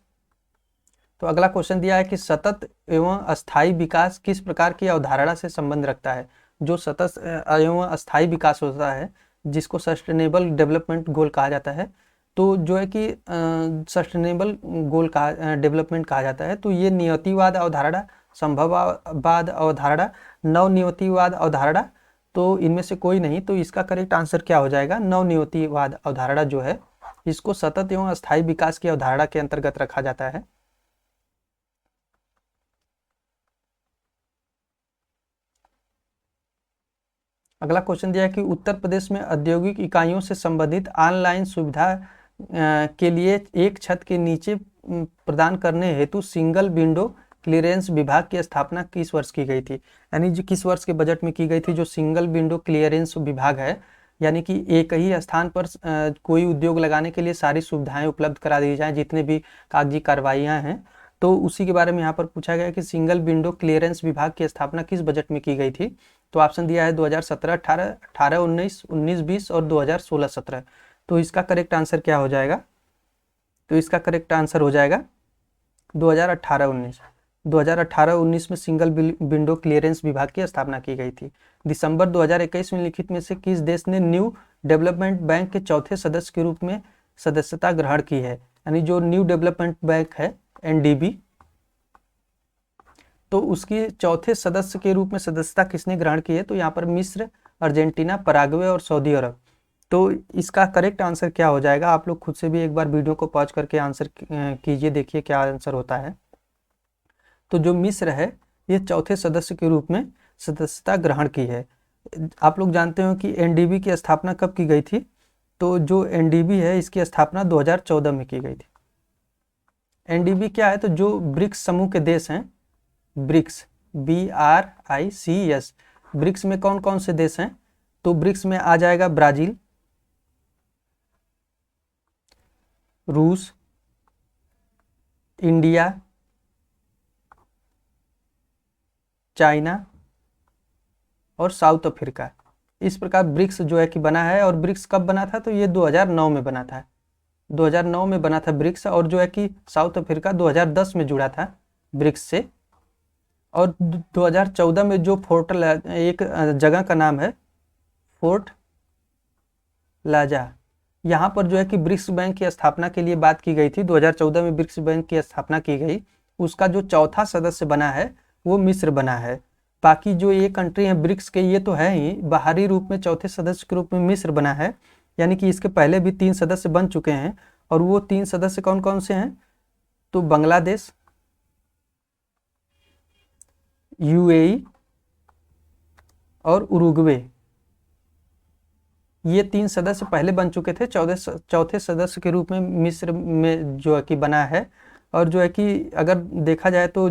तो अगला क्वेश्चन दिया है कि सतत एवं अस्थायी विकास किस प्रकार की अवधारणा से संबंध रखता है। जो सतत एवं अस्थायी विकास होता है, जिसको सस्टेनेबल डेवलपमेंट गोल कहा जाता है, तो जो है कि सस्टेनेबल गोल का डेवलपमेंट कहा जाता है, तो ये नियतिवाद अवधारणा, संभववाद अवधारणा, नवनियतिवाद अवधारणा, तो इनमें से कोई नहीं। तो इसका करेक्ट आंसर क्या हो जाएगा, नवनियतिवाद अवधारणा जो है इसको सतत एवं अस्थायी विकास की अवधारणा के अंतर्गत रखा जाता है। अगला क्वेश्चन दिया है कि उत्तर प्रदेश में औद्योगिक इकाइयों से संबंधित ऑनलाइन सुविधा के लिए एक छत के नीचे प्रदान करने हेतु सिंगल विंडो क्लियरेंस विभाग की स्थापना किस वर्ष की गई थी। यानी जो किस वर्ष के बजट में की गई थी जो सिंगल विंडो क्लियरेंस विभाग है, यानी कि एक ही स्थान पर कोई उद्योग लगाने के लिए सारी सुविधाएं उपलब्ध करा दी जाएं, जितने भी कागजी कार्रवाइयाँ हैं, तो उसी के बारे में यहाँ पर पूछा गया कि सिंगल विंडो क्लियरेंस विभाग की स्थापना किस बजट में की गई थी। तो ऑप्शन दिया है 2017-18, 18-19, 19-20 और 2016-17। तो इसका करेक्ट आंसर क्या हो जाएगा, तो इसका करेक्ट आंसर हो जाएगा 2018-19। 2018-19 में सिंगल विंडो क्लियरेंस विभाग की स्थापना की गई थी। दिसंबर 2021 में लिखित में से किस देश ने न्यू डेवलपमेंट बैंक के चौथे सदस्य के रूप में सदस्यता ग्रहण की है। यानी जो न्यू डेवलपमेंट बैंक है एनडीबी, तो उसकी चौथे सदस्य के रूप में सदस्यता किसने ग्रहण की है। तो यहाँ पर मिस्र, अर्जेंटीना, पराग्वे और सऊदी अरब। तो इसका करेक्ट आंसर क्या हो जाएगा, आप लोग खुद से भी एक बार वीडियो को पॉज करके आंसर कीजिए, देखिए क्या आंसर होता है। तो जो मिस्र है ये चौथे सदस्य के रूप में सदस्यता ग्रहण की है। आप लोग जानते हो कि एनडीबी की स्थापना कब की गई थी। तो जो एनडीबी है इसकी स्थापना 2014 में की गई थी। एनडीबी क्या है, तो जो ब्रिक्स समूह के देश हैं, ब्रिक्स, BRICS, ब्रिक्स में कौन कौन से देश हैं, तो ब्रिक्स में आ जाएगा ब्राजील, रूस, इंडिया, चाइना और साउथ अफ्रीका। इस प्रकार ब्रिक्स जो है कि बना है। और ब्रिक्स कब बना था, तो ये 2009 में बना था। 2009 में बना था ब्रिक्स, और जो है कि साउथ अफ्रीका 2010 में जुड़ा था ब्रिक्स से। और 2014 में जो एक जगह का नाम है फोर्ट लाजा, यहाँ पर जो है कि ब्रिक्स बैंक की स्थापना के लिए बात की गई थी। 2014 में ब्रिक्स बैंक की स्थापना की गई। उसका जो चौथा सदस्य बना है वो मिस्र बना है। बाकी जो ये कंट्री है ब्रिक्स के, ये तो है ही, बाहरी रूप में चौथे सदस्य के रूप में मिस्र बना है। यानी कि इसके पहले भी 3 सदस्य बन चुके हैं। और वो 3 सदस्य कौन कौन से हैं, तो बांग्लादेश, यूएई और उरुग्वे। ये 3 सदस्य पहले बन चुके थे। चौथे सदस्य के रूप में मिस्र में जो है कि बना है। और जो है कि अगर देखा जाए तो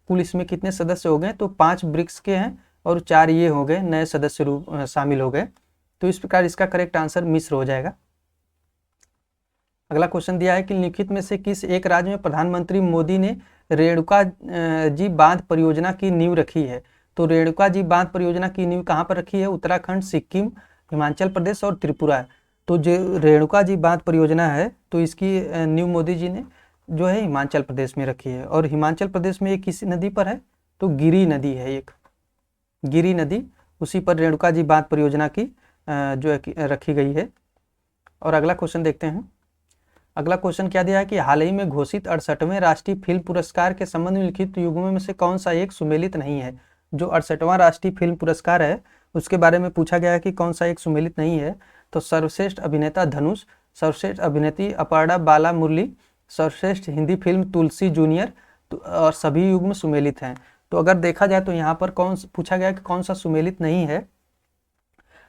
कुल इसमें कितने सदस्य हो गए, तो 5 ब्रिक्स के हैं और 4 ये हो गए नए सदस्य रूप शामिल हो गए। तो इस प्रकार इसका करेक्ट आंसर मिस्र हो जाएगा। अगला क्वेश्चन दिया है कि निम्नलिखित में से किस एक राज्य में प्रधानमंत्री मोदी ने रेणुका जी बांध परियोजना की नींव रखी है। तो रेणुका जी बांध परियोजना की नींव कहाँ पर रखी है, उत्तराखंड, सिक्किम, हिमाचल प्रदेश और त्रिपुरा। तो जो रेणुका जी बांध परियोजना है तो इसकी नींव मोदी जी ने जो है हिमाचल प्रदेश में रखी है। और हिमाचल प्रदेश में ये किस नदी पर है, तो गिरी नदी है, एक गिरी नदी, उसी पर रेणुका जी बांध परियोजना की जो है रखी गई है। और अगला क्वेश्चन देखते हैं। अगला क्वेश्चन क्या दिया है कि हाल ही में घोषित 68वें राष्ट्रीय फिल्म पुरस्कार के संबंध में लिखित युग्मों में से कौन सा एक सुमेलित नहीं है। जो 68वां राष्ट्रीय फिल्म पुरस्कार है उसके बारे में पूछा गया है कि कौन सा एक सुमेलित नहीं है। तो सर्वश्रेष्ठ अभिनेता धनुष, सर्वश्रेष्ठ अभिनेत्री अपर्णा बाला मुरली, सर्वश्रेष्ठ हिंदी फिल्म तुलसी जूनियर और सभी युग्म सुमेलित हैं। तो अगर देखा जाए तो यहाँ पर कौन पूछा गया कि कौन सा सुमेलित नहीं है,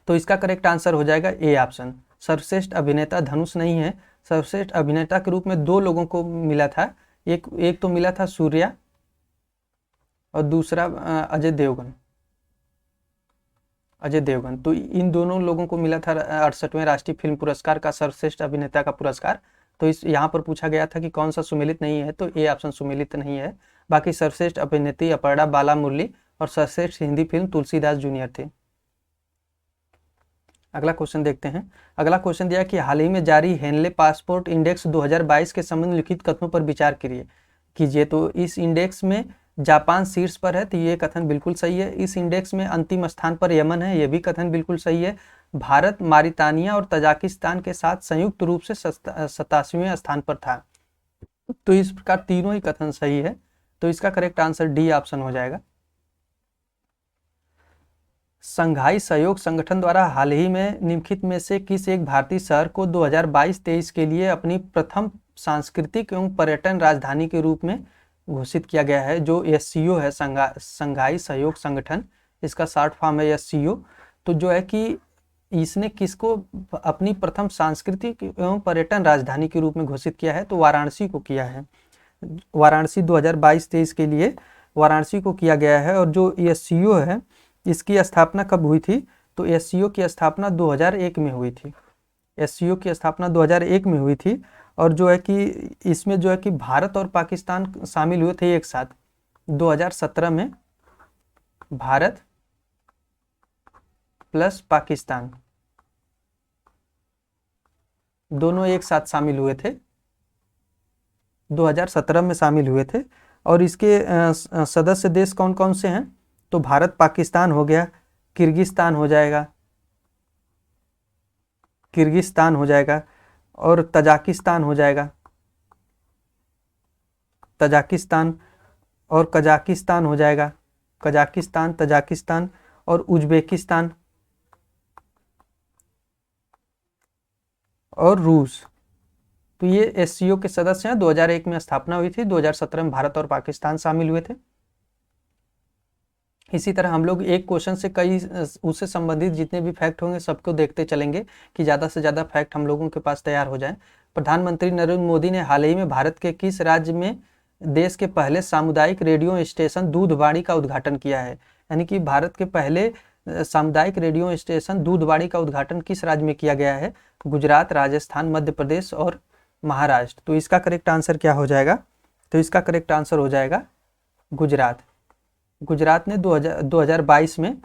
तो इसका करेक्ट आंसर हो जाएगा ए ऑप्शन, सर्वश्रेष्ठ अभिनेता धनुष नहीं है। सर्वश्रेष्ठ अभिनेता के रूप में दो लोगों को मिला था, एक तो मिला था सूर्या और दूसरा अजय देवगन। तो इन दोनों लोगों को मिला था 68वें राष्ट्रीय फिल्म पुरस्कार का सर्वश्रेष्ठ अभिनेता का पुरस्कार। तो इस यहाँ पर पूछा गया था कि कौन सा सुमेलित नहीं है, तो ए ऑप्शन सुमेलित नहीं है। बाकी सर्वश्रेष्ठ अभिनेत्री अपर्णा बाला मुरली और सर्वश्रेष्ठ हिंदी फिल्म तुलसीदास जूनियर थे। अगला क्वेश्चन देखते हैं। अगला क्वेश्चन दिया कि हाल ही में जारी हेनले पासपोर्ट इंडेक्स 2022 के संबंध में लिखित कथनों पर विचार कीजिए। तो इस इंडेक्स में जापान शीर्ष पर है, तो ये कथन बिल्कुल सही है। इस इंडेक्स में अंतिम स्थान पर यमन है, ये भी कथन बिल्कुल सही है। भारत मारितानिया और तजाकिस्तान के साथ संयुक्त रूप से 87वें स्थान पर था। तो इस प्रकार तीनों ही कथन सही है, तो इसका करेक्ट आंसर डी ऑप्शन हो जाएगा। संघाई सहयोग संगठन द्वारा हाल ही में निम्नलिखित में से किस एक भारतीय शहर को 2022-23 के लिए अपनी प्रथम सांस्कृतिक एवं पर्यटन राजधानी के रूप में घोषित किया गया है। जो SCO है, संघाई सहयोग संगठन, इसका शॉर्ट फॉर्म है SCO। तो जो है कि इसने किसको अपनी प्रथम सांस्कृतिक एवं पर्यटन राजधानी के रूप में घोषित किया है, तो वाराणसी को किया है। वाराणसी 2022-23 के लिए वाराणसी को किया गया है। और जो SCO है इसकी स्थापना कब हुई थी, तो SCO की स्थापना 2001 में हुई थी। SCO की स्थापना 2001 में हुई थी। और जो है कि इसमें जो है कि भारत और पाकिस्तान शामिल हुए थे एक साथ। 2017 में भारत प्लस पाकिस्तान दोनों एक साथ शामिल हुए थे, 2017 में शामिल हुए थे। और इसके सदस्य देश कौन कौन से हैं, तो भारत पाकिस्तान हो गया, किर्गिस्तान हो जाएगा और तजाकिस्तान हो जाएगा, और कजाकिस्तान हो जाएगा, तजाकिस्तान और उज्बेकिस्तान और रूस। तो ये SCO के सदस्य हैं। 2001 में स्थापना हुई थी, 2017 में भारत और पाकिस्तान शामिल हुए थे। इसी तरह हम लोग एक क्वेश्चन से कई उससे संबंधित जितने भी फैक्ट होंगे सबको देखते चलेंगे कि ज़्यादा से ज़्यादा फैक्ट हम लोगों के पास तैयार हो जाएं। प्रधानमंत्री नरेंद्र मोदी ने हाल ही में भारत के किस राज्य में देश के पहले सामुदायिक रेडियो स्टेशन दूधवाड़ी का उद्घाटन किया है। यानी कि भारत के पहले सामुदायिक रेडियो स्टेशन दूधवाड़ी का उद्घाटन किस राज्य में किया गया है, गुजरात, राजस्थान, मध्य प्रदेश और महाराष्ट्र। तो इसका करेक्ट आंसर क्या हो जाएगा, तो इसका करेक्ट आंसर हो जाएगा गुजरात। गुजरात ने 2022 में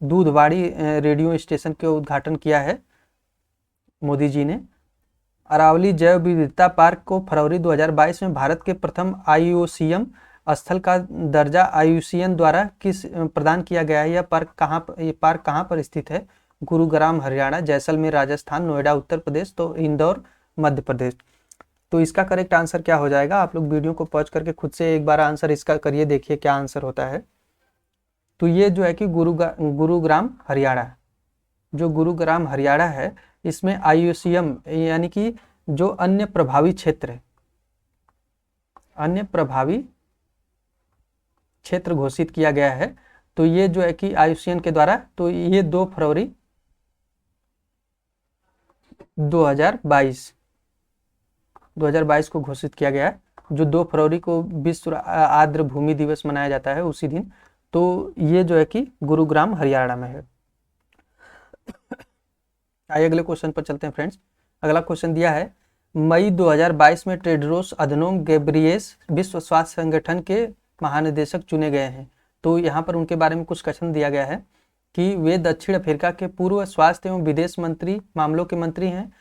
दूधवाड़ी रेडियो स्टेशन के उद्घाटन किया है मोदी जी ने। अरावली जैव विविधता पार्क को फरवरी 2022 में भारत के प्रथम IUCN स्थल का दर्जा IUCN द्वारा प्रदान किया गया है। यह पार्क कहाँ पर स्थित है, गुरुग्राम हरियाणा, जैसलमेर राजस्थान, नोएडा उत्तर प्रदेश, तो इंदौर मध्य प्रदेश। तो इसका करेक्ट आंसर क्या हो जाएगा, आप लोग वीडियो को पॉज करके खुद से एक बार आंसर इसका करिए, देखिए क्या आंसर होता है। तो ये जो है कि गुरुग्राम हरियाणा, जो गुरुग्राम हरियाणा है इसमें IUCN यानी कि जो अन्य प्रभावी क्षेत्र घोषित किया गया है। तो ये जो है कि IUCN के द्वारा, तो ये 2 फरवरी 2022 को घोषित किया गया है, जो 2 फरवरी को विश्व आर्द्र भूमि दिवस मनाया जाता है उसी दिन। तो ये जो है कि गुरुग्राम हरियाणा में है। आइए अगले क्वेश्चन पर चलते हैं फ्रेंड्स। अगला क्वेश्चन दिया है, मई 2022 में टेड्रोस अधनोम गेब्रियेस विश्व स्वास्थ्य संगठन के महानिदेशक चुने गए हैं। तो यहाँ पर उनके बारे में कुछ कथन दिया गया है कि वे दक्षिण अफ्रीका के पूर्व स्वास्थ्य एवं विदेश मामलों के मंत्री हैं।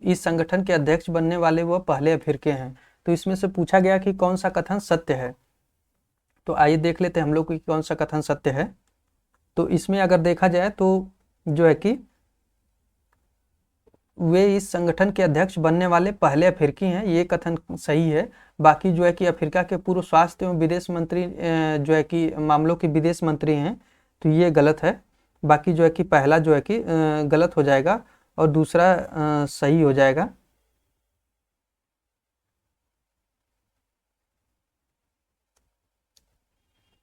इस संगठन के अध्यक्ष बनने वाले वह पहले अफ्रीकी हैं। तो इसमें से पूछा गया कि कौन सा कथन सत्य है। तो आइए देख लेते हैं हम लोग कि कौन सा कथन सत्य है। तो इसमें अगर देखा जाए तो जो है कि वे इस संगठन के अध्यक्ष बनने वाले पहले अफ्रीकी हैं, ये कथन सही है। बाकी जो है कि अफ्रीका के पूर्व स्वास्थ्य एवं विदेश मंत्री जो है कि मामलों के विदेश मंत्री हैं, तो ये गलत है। बाकी जो है कि पहला जो है कि गलत हो जाएगा और दूसरा सही हो जाएगा।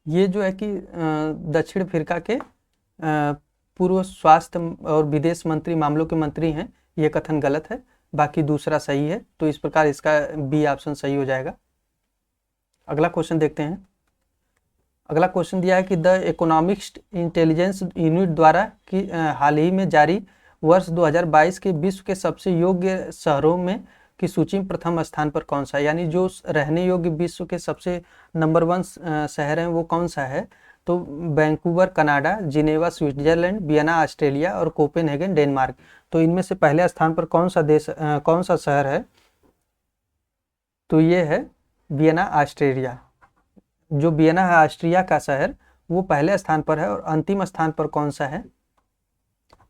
ये जो है कि दक्षिण अफ्रीका के पूर्व स्वास्थ्य और विदेश मंत्री मामलों के मंत्री हैं, ये कथन गलत है। बाकी दूसरा सही है, तो इस प्रकार इसका बी ऑप्शन सही हो जाएगा। अगला क्वेश्चन देखते हैं। अगला क्वेश्चन दिया है कि द इकोनॉमिक्स इंटेलिजेंस यूनिट द्वारा कि हाल ही में जारी वर्ष 2022 के विश्व के सबसे योग्य शहरों में की सूची में प्रथम स्थान पर कौन सा है, यानी जो रहने योग्य विश्व के सबसे नंबर 1 शहर हैं वो कौन सा है। तो Vancouver Canada, Geneva Switzerland, Vienna Australia और कोपेनहेगन डेनमार्क। तो इनमें से पहले स्थान पर कौन सा शहर है, तो ये है वियना ऑस्ट्रेलिया। जो वियना है ऑस्ट्रिया का शहर, वो पहले स्थान पर है। और अंतिम स्थान पर कौन सा है,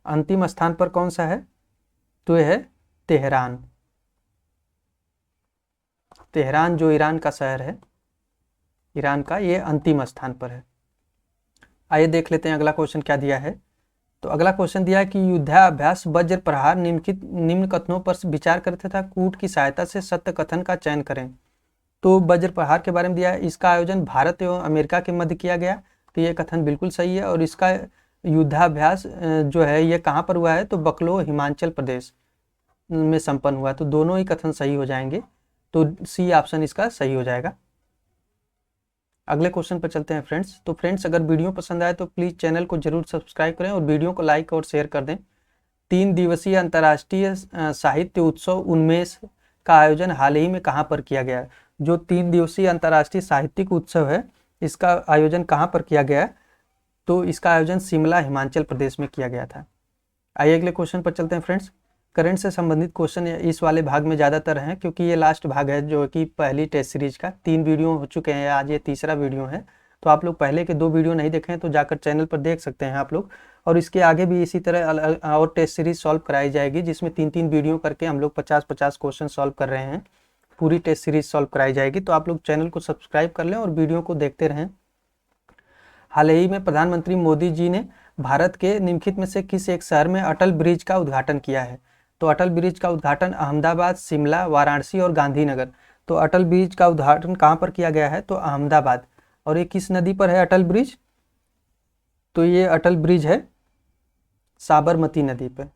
अंतिम स्थान पर कौन सा है, तो यह है तेहरान। तेहरान जो ईरान का शहर है, ईरान का, ये अंतिम स्थान पर है। आइए देख लेते हैं अगला क्वेश्चन क्या दिया है। तो अगला क्वेश्चन दिया है कि युद्धाभ्यास वज्र प्रहार निम्न कथनों पर विचार करते तथा कूट की सहायता से सत्य कथन का चयन करें। तो वज्र प्रहार के बारे में दिया है, इसका आयोजन भारत एवं अमेरिका के मध्य किया गया, तो ये कथन बिल्कुल सही है। और इसका युद्धाभ्यास जो है ये कहाँ पर हुआ है, तो बकलो हिमाचल प्रदेश में संपन्न हुआ, तो दोनों ही कथन सही हो जाएंगे, तो सी ऑप्शन इसका सही हो जाएगा। अगले क्वेश्चन पर चलते हैं फ्रेंड्स। तो फ्रेंड्स, अगर वीडियो पसंद आए तो प्लीज़ चैनल को जरूर सब्सक्राइब करें और वीडियो को लाइक और शेयर कर दें। 3 दिवसीय अंतर्राष्ट्रीय साहित्य उत्सव उन्मेष का आयोजन हाल ही में कहाँ पर किया गया है। जो 3 दिवसीय अंतर्राष्ट्रीय साहित्यिक उत्सव है, इसका आयोजन कहाँ पर किया गया है, तो इसका आयोजन शिमला हिमाचल प्रदेश में किया गया था। आइए अगले क्वेश्चन पर चलते हैं फ्रेंड्स। करंट से संबंधित क्वेश्चन इस वाले भाग में ज़्यादातर हैं, क्योंकि ये लास्ट भाग है जो कि पहली टेस्ट सीरीज का। 3 वीडियो हो चुके हैं, आज ये तीसरा वीडियो है। तो आप लोग पहले के 2 वीडियो नहीं देखे हैं तो जाकर चैनल पर देख सकते हैं आप लोग। और इसके आगे भी इसी तरह और टेस्ट सीरीज सॉल्व कराई जाएगी, जिसमें 3-3 वीडियो करके हम लोग 50-50 क्वेश्चन सॉल्व कर रहे हैं। पूरी टेस्ट सीरीज सॉल्व कराई जाएगी, तो आप लोग चैनल को सब्सक्राइब कर लें और वीडियो को देखते रहें। हाल ही में प्रधानमंत्री मोदी जी ने भारत के निम्नलिखित में से किस एक शहर में अटल ब्रिज का उद्घाटन किया है। तो अटल ब्रिज का उद्घाटन अहमदाबाद, शिमला, वाराणसी और गांधीनगर। तो अटल ब्रिज का उद्घाटन कहाँ पर किया गया है, तो अहमदाबाद। और ये किस नदी पर है अटल ब्रिज, तो ये अटल ब्रिज है साबरमती नदी पर।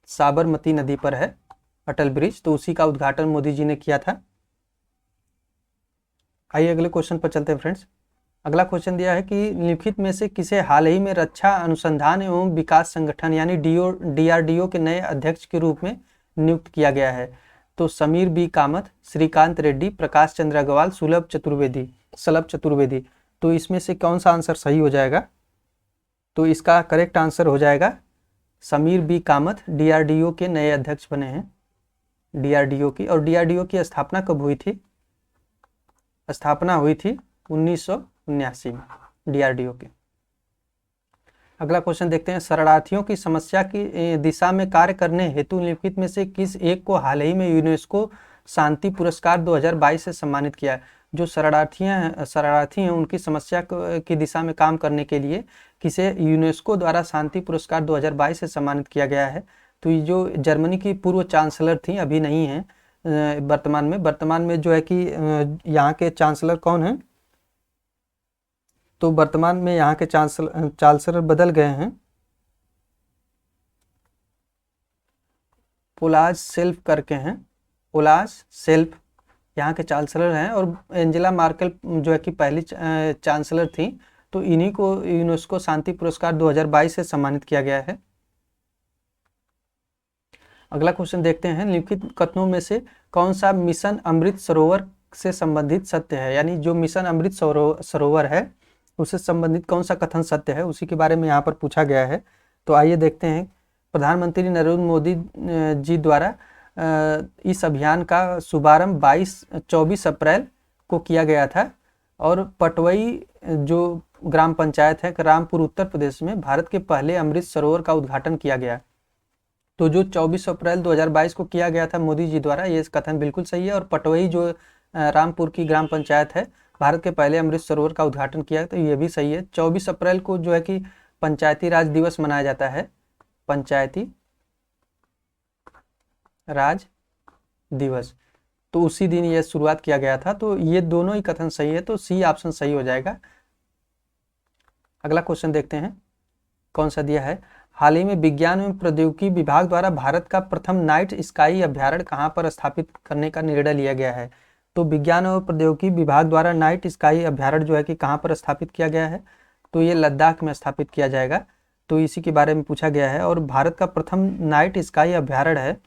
साबरमती नदी पर है अटल ब्रिज, तो उसी का उद्घाटन मोदी जी ने किया था। आइए अगले क्वेश्चन पर चलते हैं फ्रेंड्स। अगला क्वेश्चन दिया है कि निम्नलिखित में से किसे हाल ही में रक्षा अनुसंधान एवं विकास संगठन यानी DRDO के नए अध्यक्ष के रूप में नियुक्त किया गया है। तो समीर बी कामत, श्रीकांत रेड्डी, प्रकाश चंद्र अग्रवाल, सलभ चतुर्वेदी। तो इसमें से कौन सा आंसर सही हो जाएगा, तो इसका करेक्ट आंसर हो जाएगा समीर बी कामत DRDO के नए अध्यक्ष बने हैं, DRDO की। और DRDO की स्थापना कब हुई थी, स्थापना हुई थी 1979 में DRDO की। अगला क्वेश्चन देखते हैं। शरणार्थियों की समस्या की दिशा में कार्य करने हेतु निम्नलिखित में से किस एक को हाल ही में यूनेस्को शांति पुरस्कार 2022 से सम्मानित किया है। जो शरणार्थी हैं उनकी समस्या की दिशा में काम करने के लिए किसे यूनेस्को द्वारा शांति पुरस्कार 2022 से सम्मानित किया गया है। तो ये जो जर्मनी की पूर्व चांसलर थी, अभी नहीं है वर्तमान में जो है कि यहाँ के चांसलर कौन हैं, तो वर्तमान में यहाँ के चांसलर बदल गए हैं। ओलाज सेल्फ करके हैं, ओलाज सेल्फ यहाँ के चांसलर हैं। और एंजेला मार्केल जो है कि पहली चांसलर थी, तो इन्हीं को यूनेस्को शांति पुरस्कार 2022 से सम्मानित किया गया है। अगला क्वेश्चन देखते हैं। निम्नलिखित कथनों में से कौन सा मिशन अमृत सरोवर से संबंधित सत्य है, यानी जो मिशन अमृत सरोवर है उससे संबंधित कौन सा कथन सत्य है, उसी के बारे में यहाँ पर पूछा गया है। तो आइए देखते हैं। प्रधानमंत्री नरेंद्र मोदी जी द्वारा इस अभियान का शुभारंभ 24 अप्रैल को किया गया था। और पटवई जो ग्राम पंचायत है रामपुर उत्तर प्रदेश में भारत के पहले अमृत सरोवर का उद्घाटन किया गया। तो जो 24 अप्रैल 2022 को किया गया था मोदी जी द्वारा, ये कथन बिल्कुल सही है। और पटवई जो रामपुर की ग्राम पंचायत है, भारत के पहले अमृत सरोवर का उद्घाटन किया, तो ये भी सही है। 24 अप्रैल को जो है कि पंचायती राज दिवस मनाया जाता है, पंचायती राज दिवस, तो उसी दिन ये शुरुआत किया गया था। तो ये दोनों ही कथन सही है, तो सी ऑप्शन सही हो जाएगा। अगला क्वेश्चन देखते हैं कौन सा दिया है। हाल ही में विज्ञान एवं प्रौद्योगिकी विभाग द्वारा भारत का प्रथम नाइट स्काई अभ्यारण्य कहाँ पर स्थापित करने का निर्णय लिया गया है। तो विज्ञान एवं प्रौद्योगिकी विभाग द्वारा नाइट स्काई अभ्यारण्य जो है कि कहाँ पर स्थापित किया गया है, तो ये लद्दाख में स्थापित किया जाएगा। तो इसी के बारे में पूछा गया है। और भारत का प्रथम नाइट स्काई अभ्यारण्य है,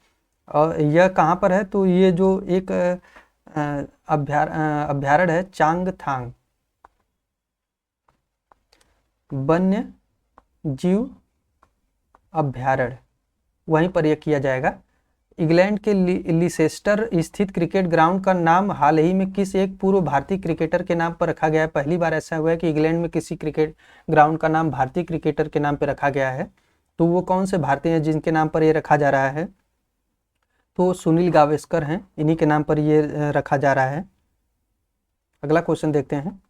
और यह कहाँ पर है, तो ये जो एक अभ्यारण्य है चांगथांग वन्य जीव अभ्यारण्य, वहीं पर यह किया जाएगा। इंग्लैंड के लिसेस्टर स्थित क्रिकेट ग्राउंड का नाम हाल ही में किस एक पूर्व भारतीय क्रिकेटर के नाम पर रखा गया है। पहली बार ऐसा हुआ है कि इंग्लैंड में किसी क्रिकेट ग्राउंड का नाम भारतीय क्रिकेटर के नाम पर रखा गया है। तो वो कौन से भारतीय हैं जिनके नाम पर ये रखा जा रहा है, तो सुनील गावस्कर हैं, इन्हीं के नाम पर ये रखा जा रहा है। अगला क्वेश्चन देखते हैं।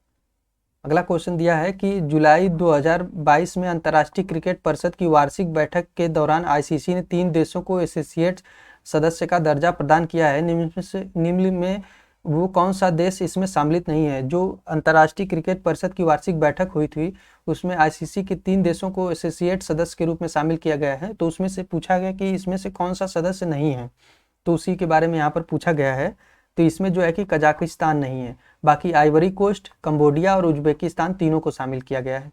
अगला क्वेश्चन दिया है कि जुलाई 2022 में अंतर्राष्ट्रीय क्रिकेट परिषद की वार्षिक बैठक के दौरान आईसीसी ने 3 देशों को एसोसिएट सदस्य का दर्जा प्रदान किया है। निम्न में वो कौन सा देश इसमें सम्मिलित नहीं है। जो अंतर्राष्ट्रीय क्रिकेट परिषद की वार्षिक बैठक हुई थी, उसमें आईसीसी के 3 देशों को एसोसिएट सदस्य के रूप में शामिल किया गया है। तो उसमें से पूछा गया कि इसमें से कौन सा सदस्य नहीं है, तो उसी के बारे में यहाँ पर पूछा गया है। तो इसमें जो है कि कजाकिस्तान नहीं है, बाकी आइवरी कोस्ट, कंबोडिया और उज्बेकिस्तान तीनों को शामिल किया गया है।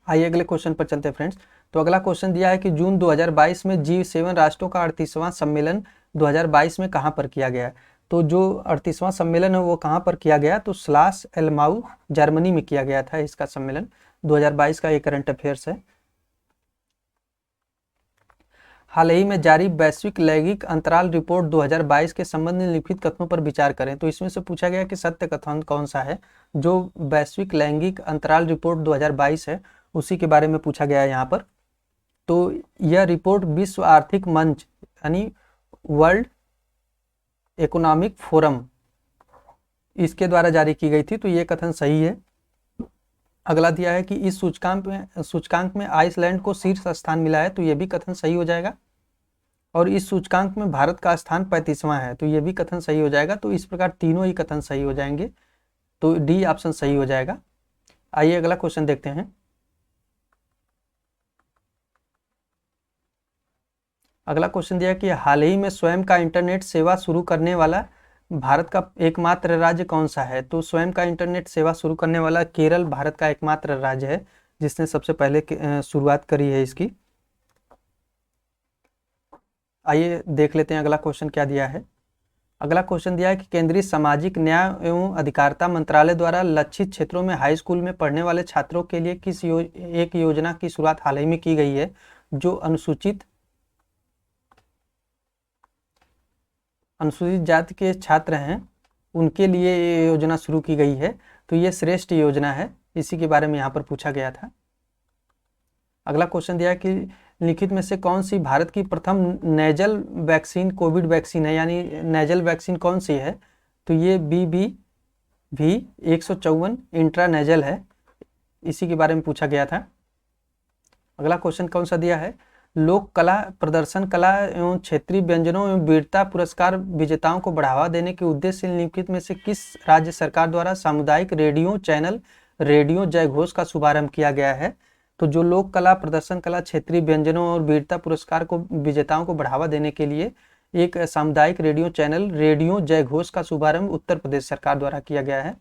आइए अगले क्वेश्चन पर चलते हैं फ्रेंड्स। तो अगला क्वेश्चन दिया है कि जून 2022 में G7 राष्ट्रों का 38वां सम्मेलन 2022 में कहां पर किया गया। तो जो 38वां सम्मेलन है वो कहां पर किया गया, तो स्लास एलमाउ जर्मनी में किया गया था इसका सम्मेलन। 2022 का एक करंट अफेयर्स है। हाल ही में जारी वैश्विक लैंगिक अंतराल रिपोर्ट 2022 के संबंध में लिखित कथनों पर विचार करें। तो इसमें से पूछा गया कि सत्य कथन कौन सा है। जो वैश्विक लैंगिक अंतराल रिपोर्ट 2022 है, उसी के बारे में पूछा गया है यहाँ पर। तो यह रिपोर्ट विश्व आर्थिक मंच यानी वर्ल्ड इकोनॉमिक फोरम, इसके द्वारा जारी की गई थी। तो ये कथन सही है। अगला दिया है कि इस सूचकांक में आइसलैंड को शीर्ष स्थान मिला है। तो ये भी कथन सही हो जाएगा। और इस सूचकांक में भारत का स्थान 35वां है। तो ये भी कथन सही हो जाएगा। तो इस प्रकार तीनों ही कथन सही हो जाएंगे। तो डी ऑप्शन सही हो जाएगा। आइए अगला क्वेश्चन देखते हैं। अगला क्वेश्चन दिया कि हाल ही में स्वयं का इंटरनेट सेवा शुरू करने वाला भारत का एकमात्र राज्य कौन सा है। तो स्वयं का इंटरनेट सेवा शुरू करने वाला केरल भारत का एकमात्र राज्य है, जिसने सबसे पहले शुरुआत करी है इसकी। आइए देख लेते हैं अगला क्वेश्चन क्या दिया है। अगला क्वेश्चन दिया है कि केंद्रीय सामाजिक न्याय एवं अधिकारिता मंत्रालय द्वारा लक्षित क्षेत्रों में हाई स्कूल में पढ़ने वाले छात्रों के लिए किस एक योजना की शुरुआत हाल ही में की गई है। जो अनुसूचित जाति के छात्र हैं, उनके लिए ये योजना शुरू की गई है। तो ये श्रेष्ठ योजना है, इसी के बारे में यहाँ पर पूछा गया था। अगला क्वेश्चन दिया है कि लिखित में से कौन सी भारत की प्रथम नेजल वैक्सीन कोविड वैक्सीन है, यानी नेजल वैक्सीन कौन सी है। तो ये BBV154 इंट्रानेजल है, इसी के बारे में पूछा गया था। अगला क्वेश्चन कौन सा दिया है। लोक कला प्रदर्शन कला एवं क्षेत्रीय व्यंजनों एवं वीरता पुरस्कार विजेताओं को बढ़ावा देने के उद्देश्य से निम्नलिखित में से किस राज्य सरकार द्वारा सामुदायिक रेडियो चैनल रेडियो जयघोष का शुभारंभ किया गया है। तो जो लोक कला प्रदर्शन कला क्षेत्रीय व्यंजनों और वीरता पुरस्कार को विजेताओं को बढ़ावा देने के लिए एक सामुदायिक रेडियो चैनल रेडियो जयघोष का शुभारंभ उत्तर प्रदेश सरकार द्वारा किया गया है।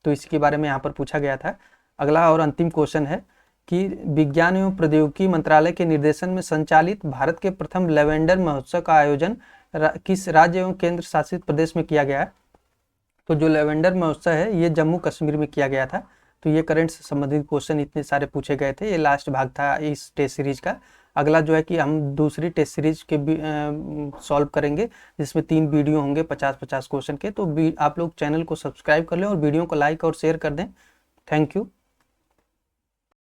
तो इसके बारे में यहाँ पर पूछा गया था। अगला और अंतिम क्वेश्चन है कि विज्ञान एवं प्रौद्योगिकी मंत्रालय के निर्देशन में संचालित भारत के प्रथम लेवेंडर महोत्सव का आयोजन किस राज्य एवं केंद्र शासित प्रदेश में किया गया है। तो जो लेवेंडर महोत्सव है ये जम्मू कश्मीर में किया गया था। तो ये करंट से संबंधित क्वेश्चन इतने सारे पूछे गए थे। ये लास्ट भाग था इस टेस्ट सीरीज का। अगला जो है कि हम दूसरी टेस्ट सीरीज के सॉल्व करेंगे, जिसमें 3 वीडियो होंगे 50-50 क्वेश्चन के। तो आप लोग चैनल को सब्सक्राइब कर लें और वीडियो को लाइक और शेयर कर दें। Thank you.